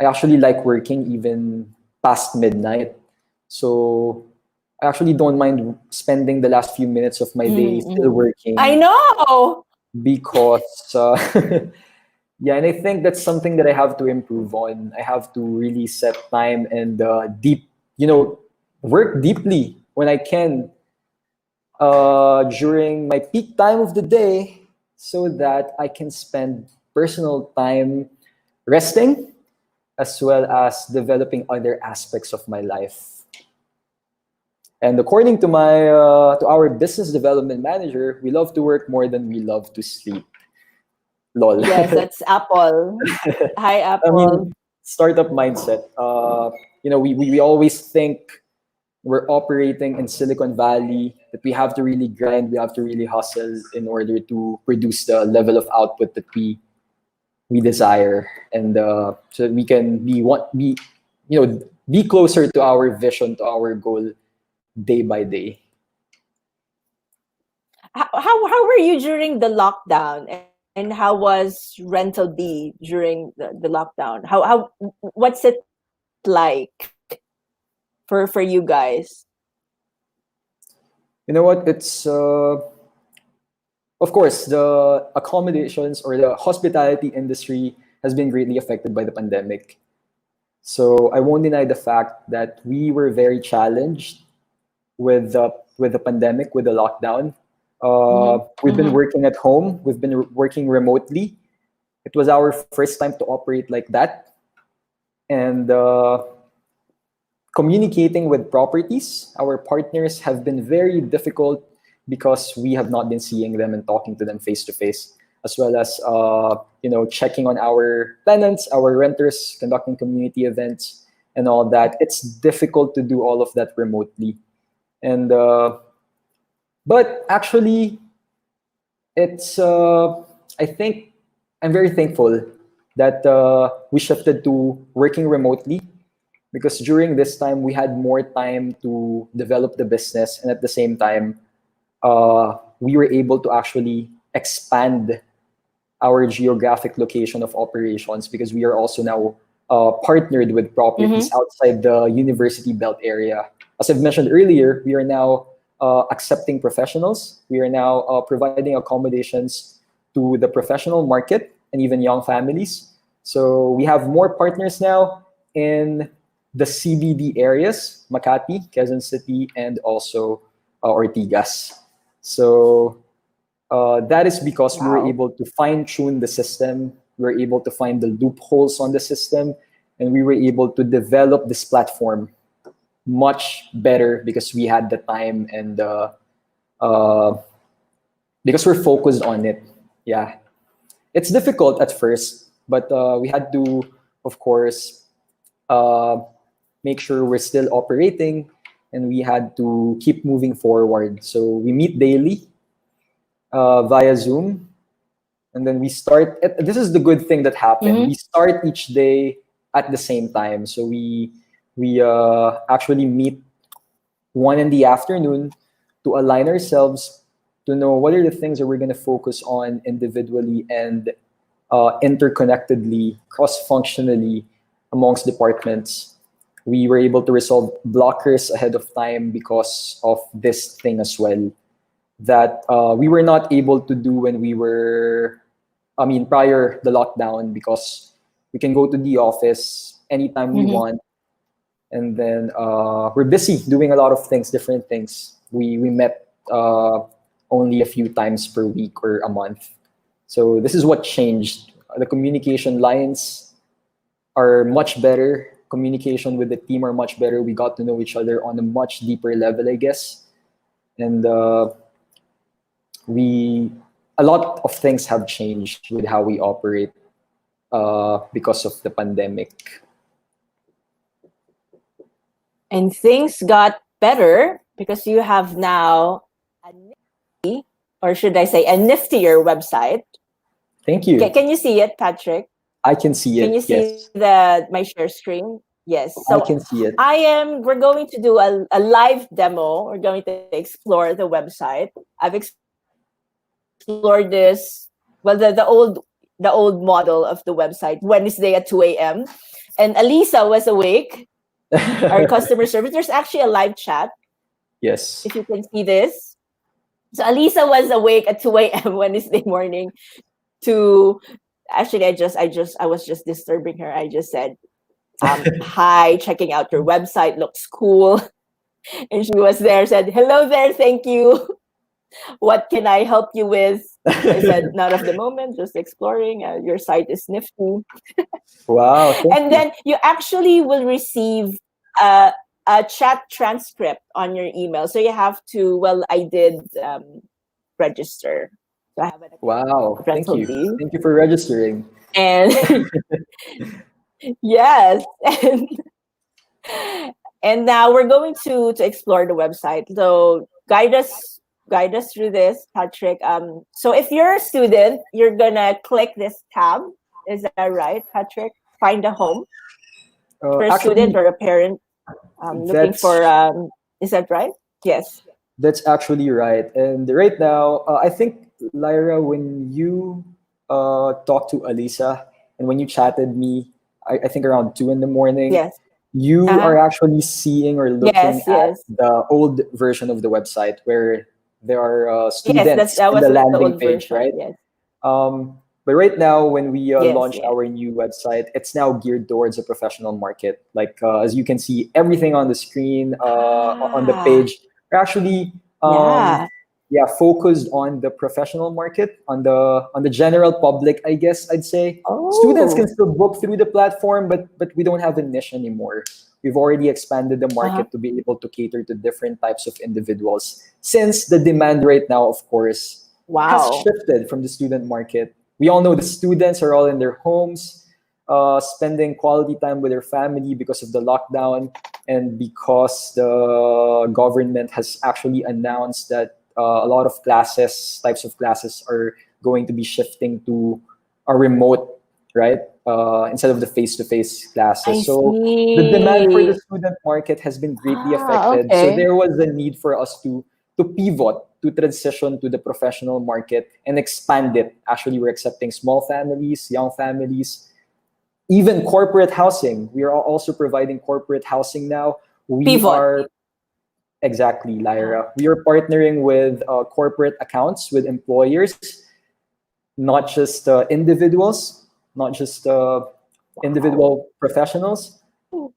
actually like working even past midnight. So I actually don't mind spending the last few minutes of my day still Mm-hmm. I working know. because yeah, and I think that's something that I have to improve on. I have to really set time and work deeply when I can during my peak time of the day so that I can spend personal time resting as well as developing other aspects of my life. And according to our business development manager, we love to work more than we love to sleep. Lol. Yes, that's Apple. Hi, I Apple. mean, startup mindset. We always think we're operating in Silicon Valley, that we have to really grind, we have to really hustle in order to produce the level of output that we desire, and so that we can be closer to our vision, to our goal, day by day. How were you during the lockdown, and how was Rentalbee during the lockdown? What's it like for you guys? You know what? It's of course the accommodations or the hospitality industry has been greatly affected by the pandemic. So I won't deny the fact that we were very challenged with the pandemic, with the lockdown. We've been Mm-hmm. working at home. We've been working remotely. It was our first time to operate like that, and communicating with properties, our partners have been very difficult because we have not been seeing them and talking to them face to face, as well as checking on our tenants, our renters, conducting community events, and all that. It's difficult to do all of that remotely, and but actually, it's I think I'm very thankful that we shifted to working remotely because during this time we had more time to develop the business, and at the same time we were able to actually expand our geographic location of operations because we are also now partnered with properties Mm-hmm. outside the university belt area. As I've mentioned earlier, we are now accepting professionals. We are now providing accommodations to the professional market and even young families. So we have more partners now in the CBD areas, Makati, Quezon City, and also Ortigas. So that is because we were Wow. able to fine tune the system, we were able to find the loopholes on the system, and we were able to develop this platform much better because we had the time and uh, because we're focused on it. Yeah, it's difficult at first, but we had to, of course, uh, make sure we're still operating, and we had to keep moving forward. So we meet daily via Zoom, and then we start. This is the good thing that happened. Mm-hmm. We start each day at the same time, so we actually meet one in the afternoon to align ourselves to know what are the things that we're going to focus on individually and interconnectedly, cross-functionally amongst departments. We were able to resolve blockers ahead of time because of this thing as well that we were not able to do when we were, prior the lockdown, because we can go to the office anytime we want, and then we're busy doing a lot of things, different things. We met only a few times per week or a month. So this is what changed. The communication lines are much better. Communication with the team are much better. We got to know each other on a much deeper level, I guess. And a lot of things have changed with how we operate because of the pandemic. And things got better because you have now a nifty, or should I say a niftier website. Thank you. Can you see it, Patrick? I can see it. Can you see yes. my share screen? Yes. So I can see it. we're going to do a live demo. We're going to explore the website. I've explored this, well, the old model of the website, Wednesday at 2 a.m. And Alisa was awake, our customer service. There's actually a live chat. Yes. If you can see this. So Alisa was awake at 2 a.m. Wednesday morning to actually I was just disturbing her. I just said, hi, checking out your website, looks cool. And she was there, said, hello there, thank you. What can I help you with? I said, not of the moment, just exploring. Your site is nifty. Wow. And then you actually will receive a chat transcript on your email. So you have to, well, I did register. So I have an account. Wow. Thank you. Rentalbee. Thank you for registering. And yes. And now we're going to explore the website. So guide us through this, Patrick. So if you're a student, you're gonna click this tab. Is that right, Patrick? Find a home for a student or a parent looking for. Is that right? Yes. That's actually right. And right now, I think, Lyra, when you talked to Alisa and when you chatted me, I think around 2 in the morning, yes, you are actually seeing or looking at the old version of the website where there are students in the landing page, right? Yes. But right now, when we launch our new website, it's now geared towards a professional market. Like as you can see, everything on the screen, on the page, are actually focused on the professional market, on the general public, I guess I'd say. Students can still book through the platform, but we don't have a niche anymore. We've already expanded the market to be able to cater to different types of individuals, since the demand right now, of course, has shifted from the student market. We all know the students are all in their homes, spending quality time with their family because of the lockdown, and because the government has actually announced that a lot of types of classes are going to be shifting to a remote, right? Instead of the face-to-face classes. So the demand for the student market has been greatly affected. So there was a need for us to pivot, to transition to the professional market and expand it. Actually, we're accepting small families, young families, even corporate housing. We are also providing corporate housing now. Exactly, Lyra. We are partnering with corporate accounts, with employers, not just individuals, not just individual professionals,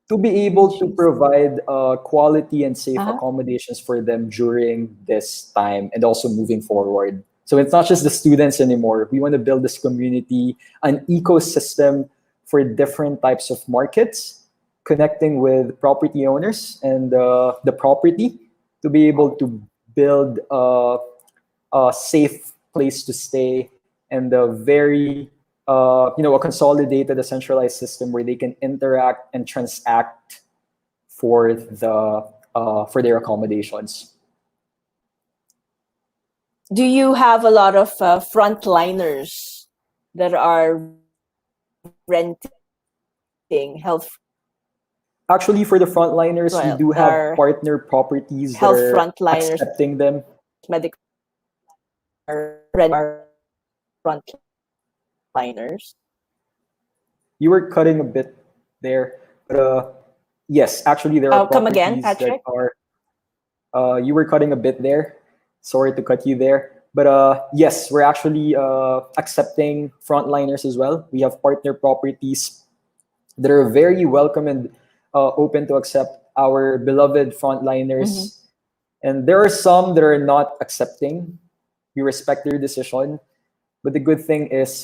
to be able to provide quality and safe accommodations for them during this time and also moving forward. So it's not just the students anymore. We want to build this community, an ecosystem for different types of markets, connecting with property owners and the property to be able to build a safe place to stay and a very a consolidated, a centralized system where they can interact and transact for their accommodations. Do you have a lot of frontliners that are renting health? Actually, for the frontliners, we do have partner properties that are accepting them. Medical frontliners. frontliners? You were cutting a bit there, but yes, actually there are Come again, properties that Patrick? are. You were cutting a bit there. Sorry to cut you there, but yes, we're actually accepting frontliners as well. We have partner properties that are very welcome and open to accept our beloved frontliners. And there are some that are not accepting. We respect their decision. But the good thing is,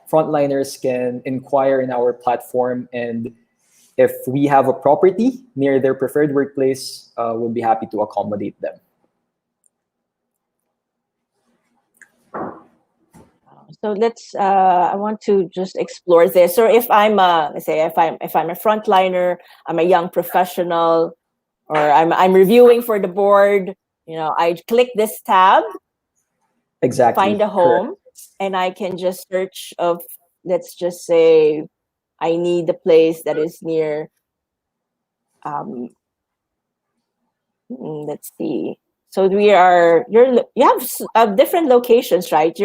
frontliners can inquire in our platform. And if we have a property near their preferred workplace, we'll be happy to accommodate them. So let's. I want to just explore this. So if I'm, let's say, if I'm a frontliner, I'm a young professional, or I'm reviewing for the board. I click this tab, Exactly. find a home, and I can just search of. Let's just say, I need a place that is near. Let's see. So you have different locations, right?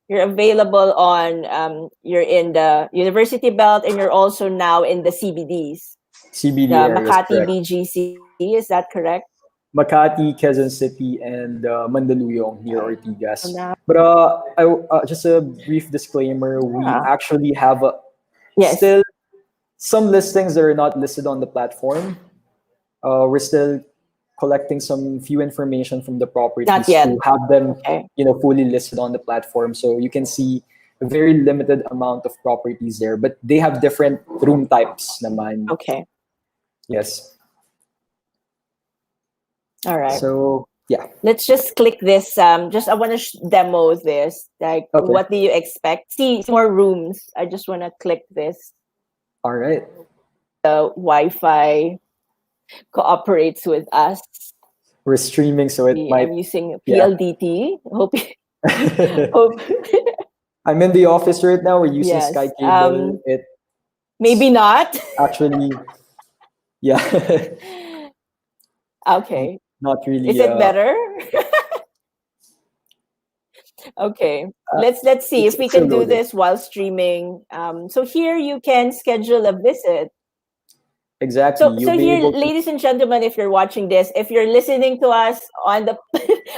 You're available on you're in the University Belt, and you're also now in the CBDs, CBD the areas, Makati correct. BGC. Is that correct? Makati, Quezon City, and Mandaluyong near Ortigas. So now, But just a brief disclaimer: we actually have yes. still some listings that are not listed on the platform. We're still collecting some few information from the properties Not yet. to have them, Okay. fully listed on the platform. So you can see a very limited amount of properties there, but they have different room types, naman. Okay. Yes. All right. So yeah. Let's just click this. Just I want to demo this. Like, Okay. what do you expect? See more rooms. I just want to click this. All right. The Wi-Fi cooperates with us. We're streaming, so it might. I'm using Yeah. PLDT. Hope. I'm in the office right now. We're using Yes. Sky Cable. It Maybe not. actually, yeah, Okay. not really. Is it better? Okay. Let's see if we it's can still do loading. this while streaming. So here you can schedule a visit. Exactly. So You'll be here, able to. ladies and gentlemen, if you're watching this, if you're listening to us on the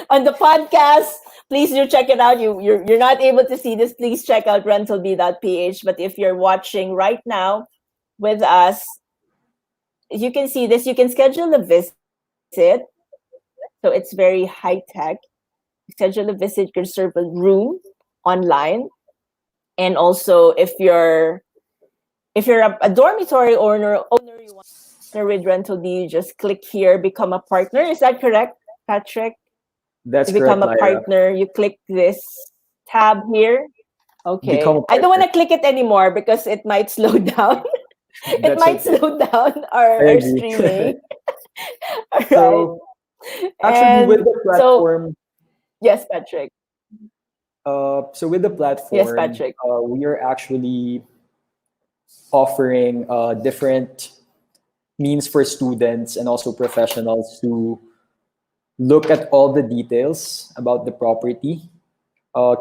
on the podcast, please do check it out. You're not able to see this, please check out rentalbee.ph. But if you're watching right now with us, you can see this. You can schedule a visit. So it's very high tech. Schedule a visit, you can reserve a room online. And also if you're a dormitory owner you want to partner with Rentalbee, you just click here, become a partner. Is that correct, Patrick? That's To become correct, a Lyra. partner, you click this tab here. Okay. Become a I don't want to partner. click it anymore because it might slow down. It That's might okay. slow down I our agree. streaming. All right. So actually, with And the platform, yes, Patrick. so with the platform, Yes, Patrick. we are actually offering different means for students and also professionals to look at all the details about the property,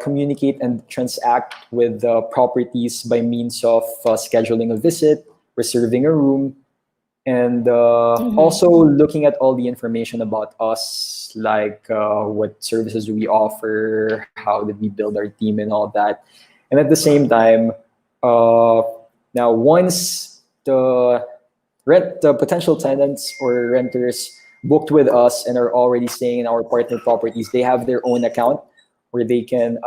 communicate and transact with the properties by means of scheduling a visit, reserving a room, and also looking at all the information about us, like what services do we offer, how did we build our team, and all that. And at the same time, now once the potential tenants or renters booked with us and are already staying in our partner properties, they have their own account where they can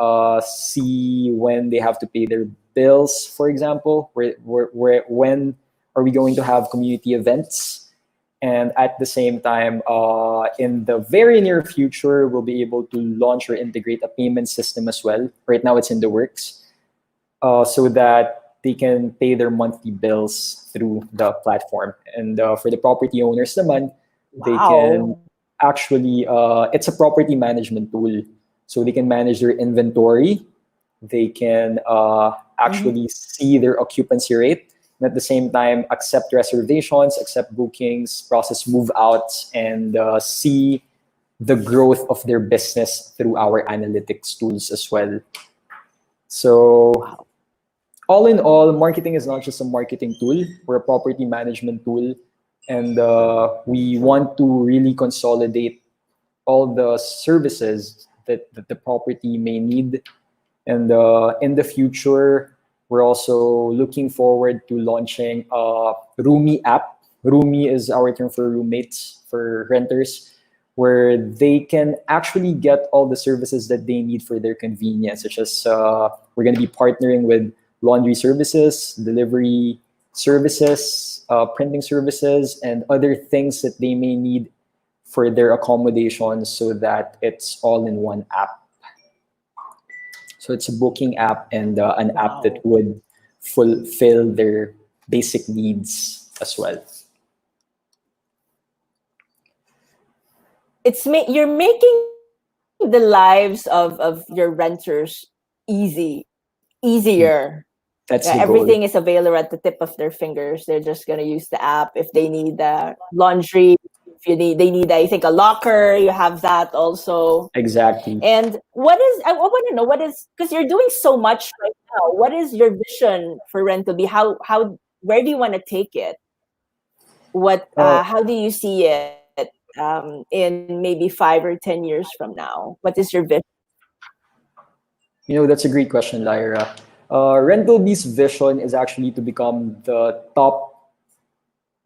see when they have to pay their bills, for example, when are we going to have community events. And at the same time, in the very near future, we'll be able to launch or integrate a payment system as well. Right now, it's in the works, so that they can pay their monthly bills through the platform. And for the property owners, naman, they can actually, it's a property management tool. So they can manage their inventory. They can actually see their occupancy rate. And at the same time, accept reservations, accept bookings, process move-outs, and see the growth of their business through our analytics tools as well. So all in all, marketing is not just a marketing tool. We're a property management tool, and we want to really consolidate all the services that the property may need. And in the future, we're also looking forward to launching a Roomie app. Roomie is our term for roommates, for renters, where they can actually get all the services that they need for their convenience, such as we're going to be partnering with laundry services, delivery services, printing services, and other things that they may need for their accommodations, so that it's all in one app. So it's a booking app and an app that would fulfill their basic needs as well. You're making the lives of your renters easier. That's Yeah, the everything goal. is available at the tip of their fingers. They're just gonna use the app if they need laundry. If they need, I think, a locker. You have that also. Exactly. And I want to know because you're doing so much right now. What is your vision for Rentalbee? Where do you want to take it? How do you see it in maybe 5 or 10 years from now? What is your vision? That's a great question, Lyra. Rentalbee's vision is actually to become the top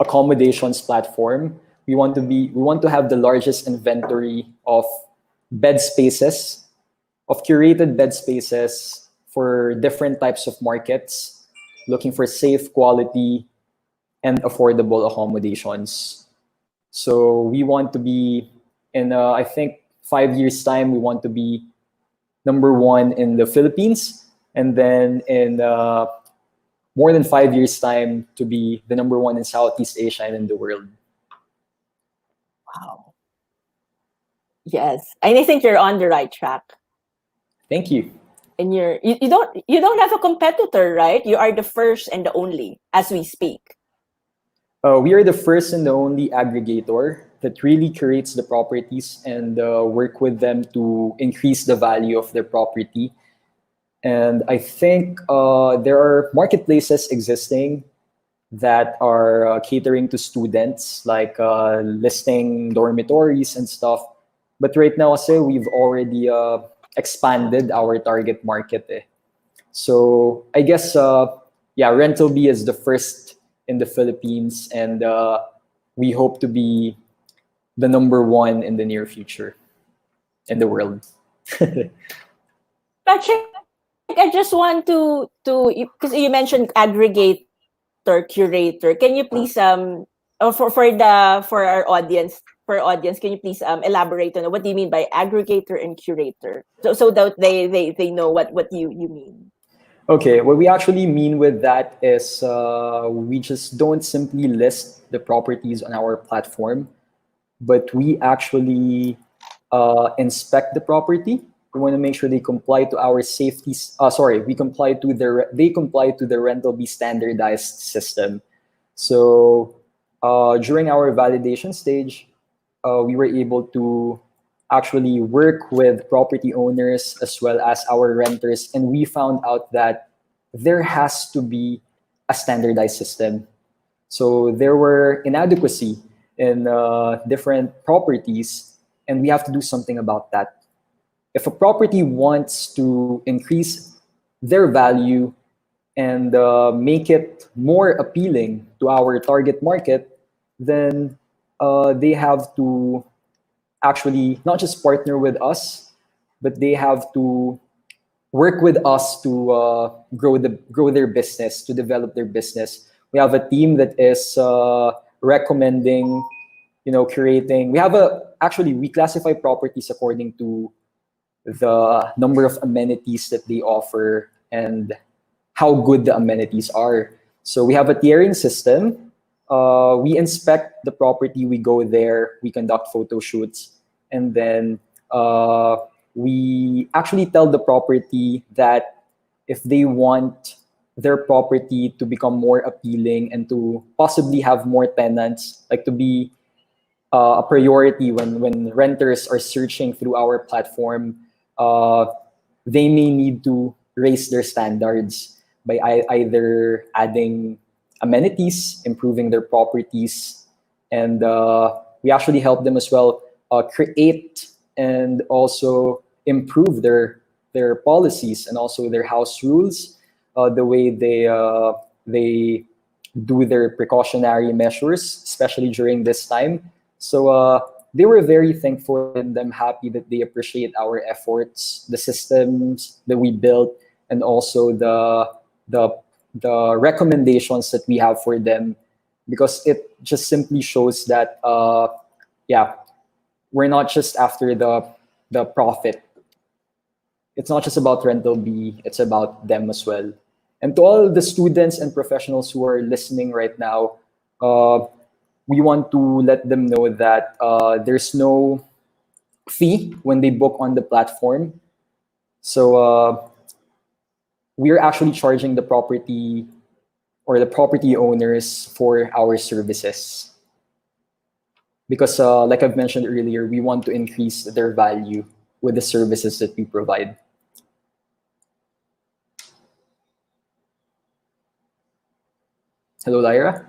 accommodations platform. We want to have the largest inventory of bed spaces, of curated bed spaces for different types of markets, looking for safe, quality, and affordable accommodations. So we want to be in, I think, 5 years' time, we want to be number one in the Philippines, and then in more than 5 years' time to be the number one in Southeast Asia and in the world. Wow. Yes, and I think you're on the right track. Thank you. And you don't have a competitor, right? You are the first and the only as we speak. We are the first and the only aggregator that really curates the properties and work with them to increase the value of their property. And I think there are marketplaces existing that are catering to students, like listing dormitories and stuff. But right now, we've already expanded our target market. So I guess, Rentalbee is the first in the Philippines, and we hope to be the number one in the near future in the world. Patrick, I just want to because you mentioned aggregator, curator. Can you please for our audience, can you please elaborate on what do you mean by aggregator and curator, so that they know what you mean? Okay, what we actually mean with that is we just don't simply list the properties on our platform, but we actually inspect the property. We want to make sure they comply to our they comply to the Rentalbee standardized system. So during our validation stage, we were able to actually work with property owners as well as our renters, and we found out that there has to be a standardized system. So there were inadequacy in different properties, and we have to do something about that. If a property wants to increase their value and make it more appealing to our target market, then they have to actually not just partner with us, but they have to work with us to grow their business, to develop their business. We have a team that is recommending, curating. We classify properties according to the number of amenities that they offer and how good the amenities are. So we have a tiering system. We inspect the property, we go there, we conduct photo shoots, and then we actually tell the property that if they want their property to become more appealing and to possibly have more tenants, like to be a priority when renters are searching through our platform, they may need to raise their standards by either adding amenities, improving their properties, and we actually help them as well create and also improve their policies and also their house rules, the way they do their precautionary measures, especially during this time. So they were very thankful, and I'm happy that they appreciate our efforts, the systems that we built, and also the the recommendations that we have for them, because it just simply shows that yeah, we're not just after the profit. It's not just about Rentalbee, it's about them as well. And to all the students and professionals who are listening right now, we want to let them know that there's no fee when they book on the platform. So we're actually charging the property or the property owners for our services. Because like I've mentioned earlier, we want to increase their value with the services that we provide. Hello, Lyra?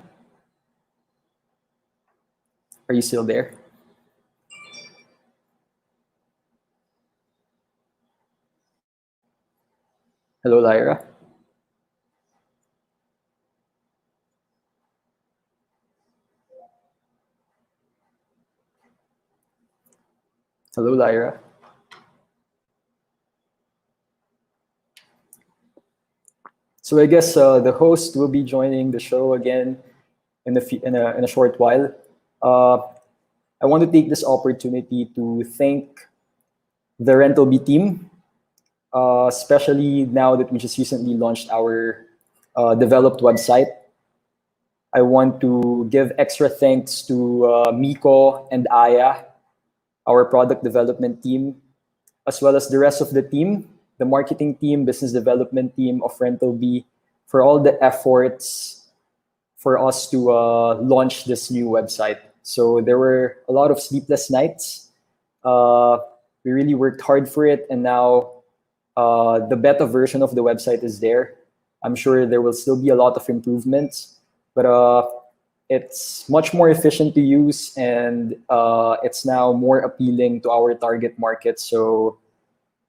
Are you still there? Hello, Lyra? Hello, Lyra? So I guess the host will be joining the show again in a short while. I want to take this opportunity to thank the Rentalbee team, especially now that we just recently launched our developed website. I want to give extra thanks to Miko and Aya, our product development team, as well as the rest of the team, the marketing team, business development team of Rentalbee, for all the efforts for us to launch this new website. So there were a lot of sleepless nights. We really worked hard for it, and now the beta version of the website is there. I'm sure there will still be a lot of improvements, but it's much more efficient to use, and it's now more appealing to our target market. So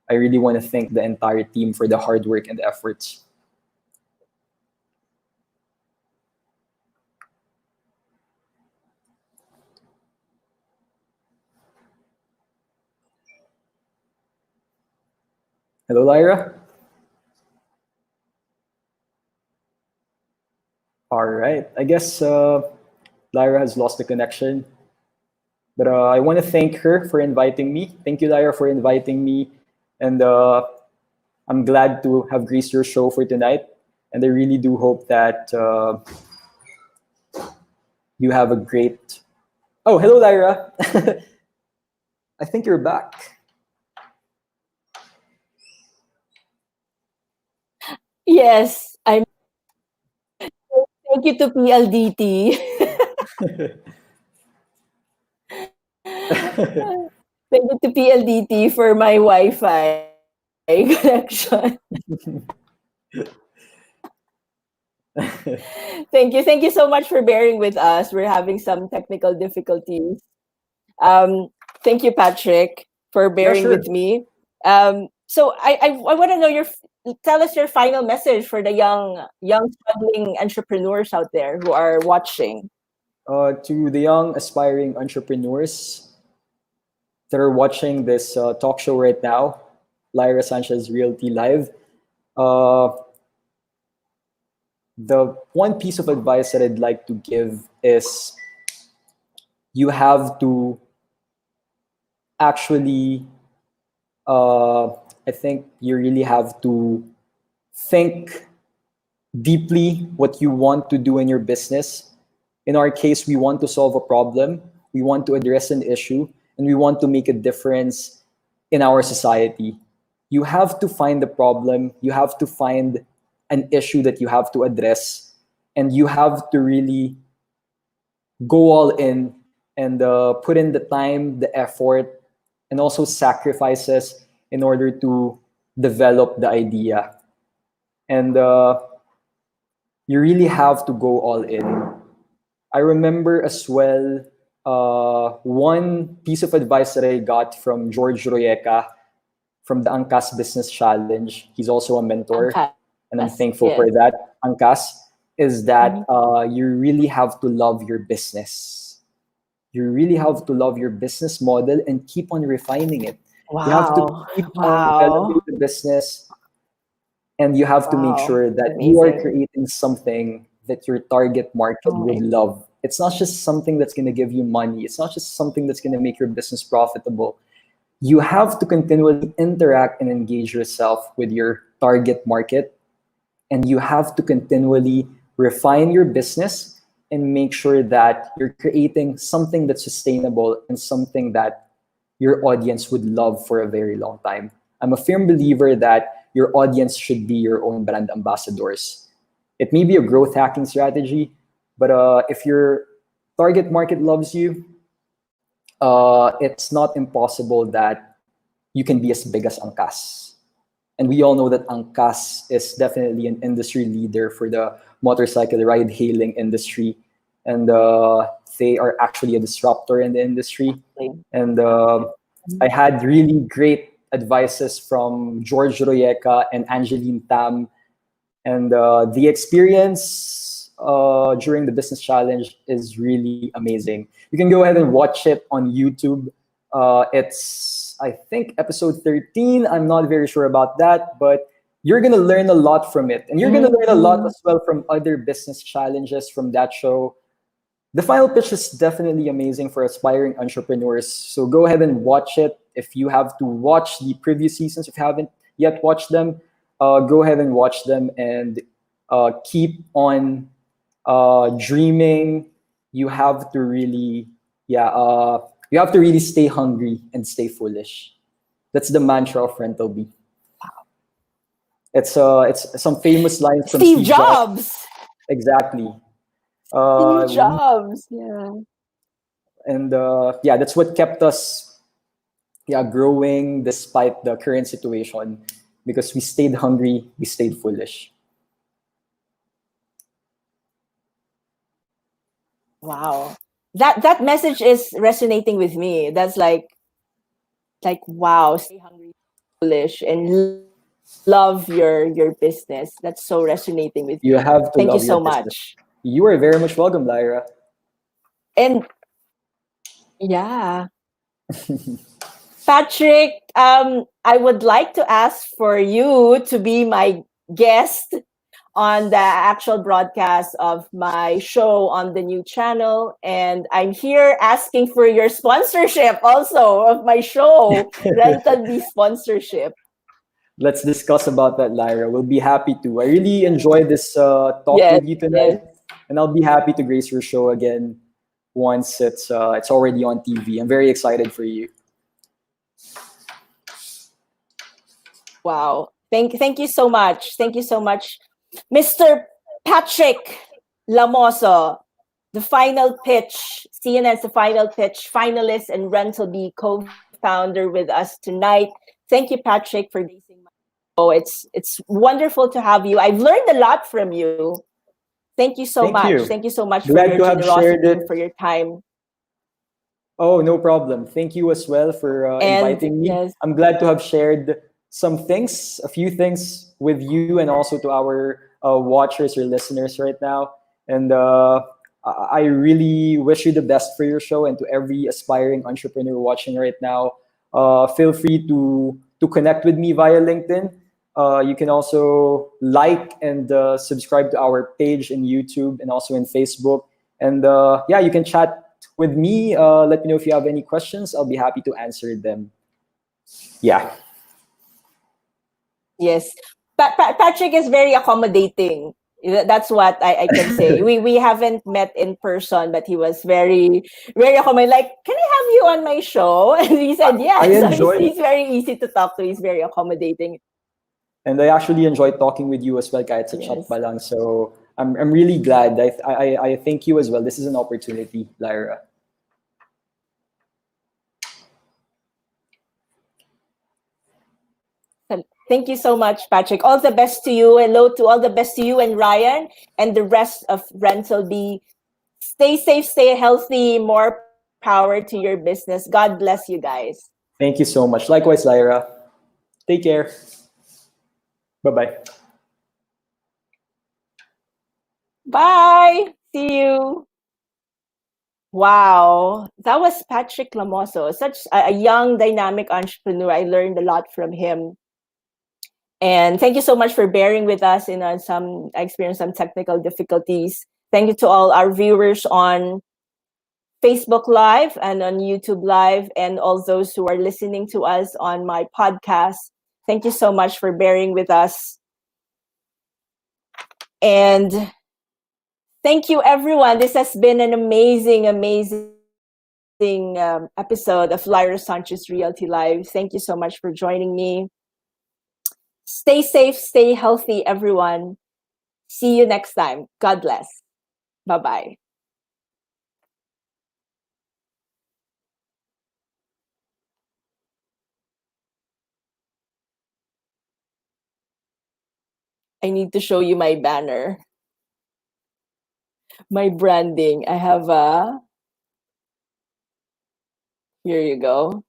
I really want to thank the entire team for the hard work and efforts. Hello, Lyra? All right. I guess Lyra has lost the connection. But I want to thank her for inviting me. Thank you, Lyra, for inviting me. And I'm glad to have graced your show for tonight. And I really do hope that you have a great... Oh, hello, Lyra. I think you're back. Yes, I'm. Thank you to PLDT. Thank you to PLDT for my Wi-Fi connection. Thank you so much for bearing with us. We're having some technical difficulties. Thank you, Patrick, for bearing sure. with me. So I want to know tell us your final message for the young struggling entrepreneurs out there who are watching. To the young aspiring entrepreneurs that are watching this talk show right now, Lyra Sanchez Realty Live, the one piece of advice that I'd like to give is you have to actually, I think you really have to think deeply what you want to do in your business. In our case, we want to solve a problem, we want to address an issue, and we want to make a difference in our society. You have to find the problem, you have to find an issue that you have to address, and you have to really go all in and put in the time, the effort, and also sacrifices in order to develop the idea. and you really have to go all in. I remember as well one piece of advice that I got from George Royeca from the Angkas Business Challenge. He's also a mentor, Angkas, and I'm thankful yes. for that. Angkas is that you really have to love your business. You really have to love your business model and keep on refining it. You have to Wow. keep on Wow. developing the business, and you have to make Wow. sure that you are Amazing. creating something that your target market Oh would my. love. It's not just something that's going to give you money. It's not just something that's going to make your business profitable. You have to continually interact and engage yourself with your target market, and you have to continually refine your business and make sure that you're creating something that's sustainable and something that your audience would love for a very long time. I'm a firm believer that your audience should be your own brand ambassadors. It may be a growth hacking strategy, but if your target market loves you, it's not impossible that you can be as big as Angkas. And we all know that Angkas is definitely an industry leader for the motorcycle ride hailing industry. And they are actually a disruptor in the industry. And I had really great advices from George Royeca and Angeline Tam. And the experience during the business challenge is really amazing. You can go ahead and watch it on YouTube. It's, I think, episode 13. I'm not very sure about that, but you're going to learn a lot from it. And you're going to learn a lot as well from other business challenges from that show. The final pitch is definitely amazing for aspiring entrepreneurs. So go ahead and watch it. If you have to watch the previous seasons, if you haven't yet watched them, go ahead and watch them and keep on dreaming. You have to really, you have to really stay hungry and stay foolish. That's the mantra of Rentalbee. It's some famous lines from Steve Jobs. Exactly. Steve Jobs. Yeah. And that's what kept us growing despite the current situation, because we stayed hungry, we stayed foolish. Wow. That message is resonating with me. That's like wow, stay hungry, foolish, and love your business. That's so resonating with me. You have to Thank you love your so business. much. You are very much welcome, Lyra. And yeah, Patrick, I would like to ask for you to be my guest on the actual broadcast of my show on the new channel. And I'm here asking for your sponsorship also of my show, Rentalbee sponsorship. Let's discuss about that, Lyra. We'll be happy to. I really enjoyed this talk Yes, with you tonight, and I'll be happy to grace your show again once it's already on TV. I'm very excited for you. Wow. Thank you so much. Thank you so much, Mr. Patrick Llamoso, the final pitch, CNN's The Final Pitch finalist and Rentalbee co-founder with us tonight. Thank you, Patrick, for gracing my show. It's wonderful to have you. I've learned a lot from you. Thank you so much. Thank you so much for your generosity and for your time. Oh, no problem. Thank you as well for inviting me. Yes. I'm glad to have shared a few things with you and also to our watchers or listeners right now. And I really wish you the best for your show, and to every aspiring entrepreneur watching right now. Feel free to connect with me via LinkedIn. You can also like and subscribe to our page in YouTube and also in Facebook. And you can chat with me. Let me know if you have any questions. I'll be happy to answer them. Yeah. Yes. Patrick is very accommodating. That's what I can say. We haven't met in person, but he was very, very accommodating. Like, can I have you on my show? And he said, yes. So he's very easy to talk to. He's very accommodating. And I actually enjoyed talking with you as well, kahit sa chat pa lang. So I'm really glad. I thank you as well. This is an opportunity, Lyra. Thank you so much, Patrick. All the best to you. Hello to all the best to you and Ryan and the rest of Rentalbee. Stay safe, stay healthy. More power to your business. God bless you guys. Thank you so much. Likewise, Lyra. Take care. Bye bye. Bye. See you. Wow, that was Patrick Llamoso, such a young, dynamic entrepreneur. I learned a lot from him. And thank you so much for bearing with us in I experienced some technical difficulties. Thank you to all our viewers on Facebook Live and on YouTube Live, and all those who are listening to us on my podcast. Thank you so much for bearing with us. And thank you, everyone. This has been an amazing, episode of Lyra Sanchez Realty Live. Thank you so much for joining me. Stay safe, stay healthy, everyone. See you next time. God bless. Bye-bye. I need to show you my banner, my branding. I have here you go.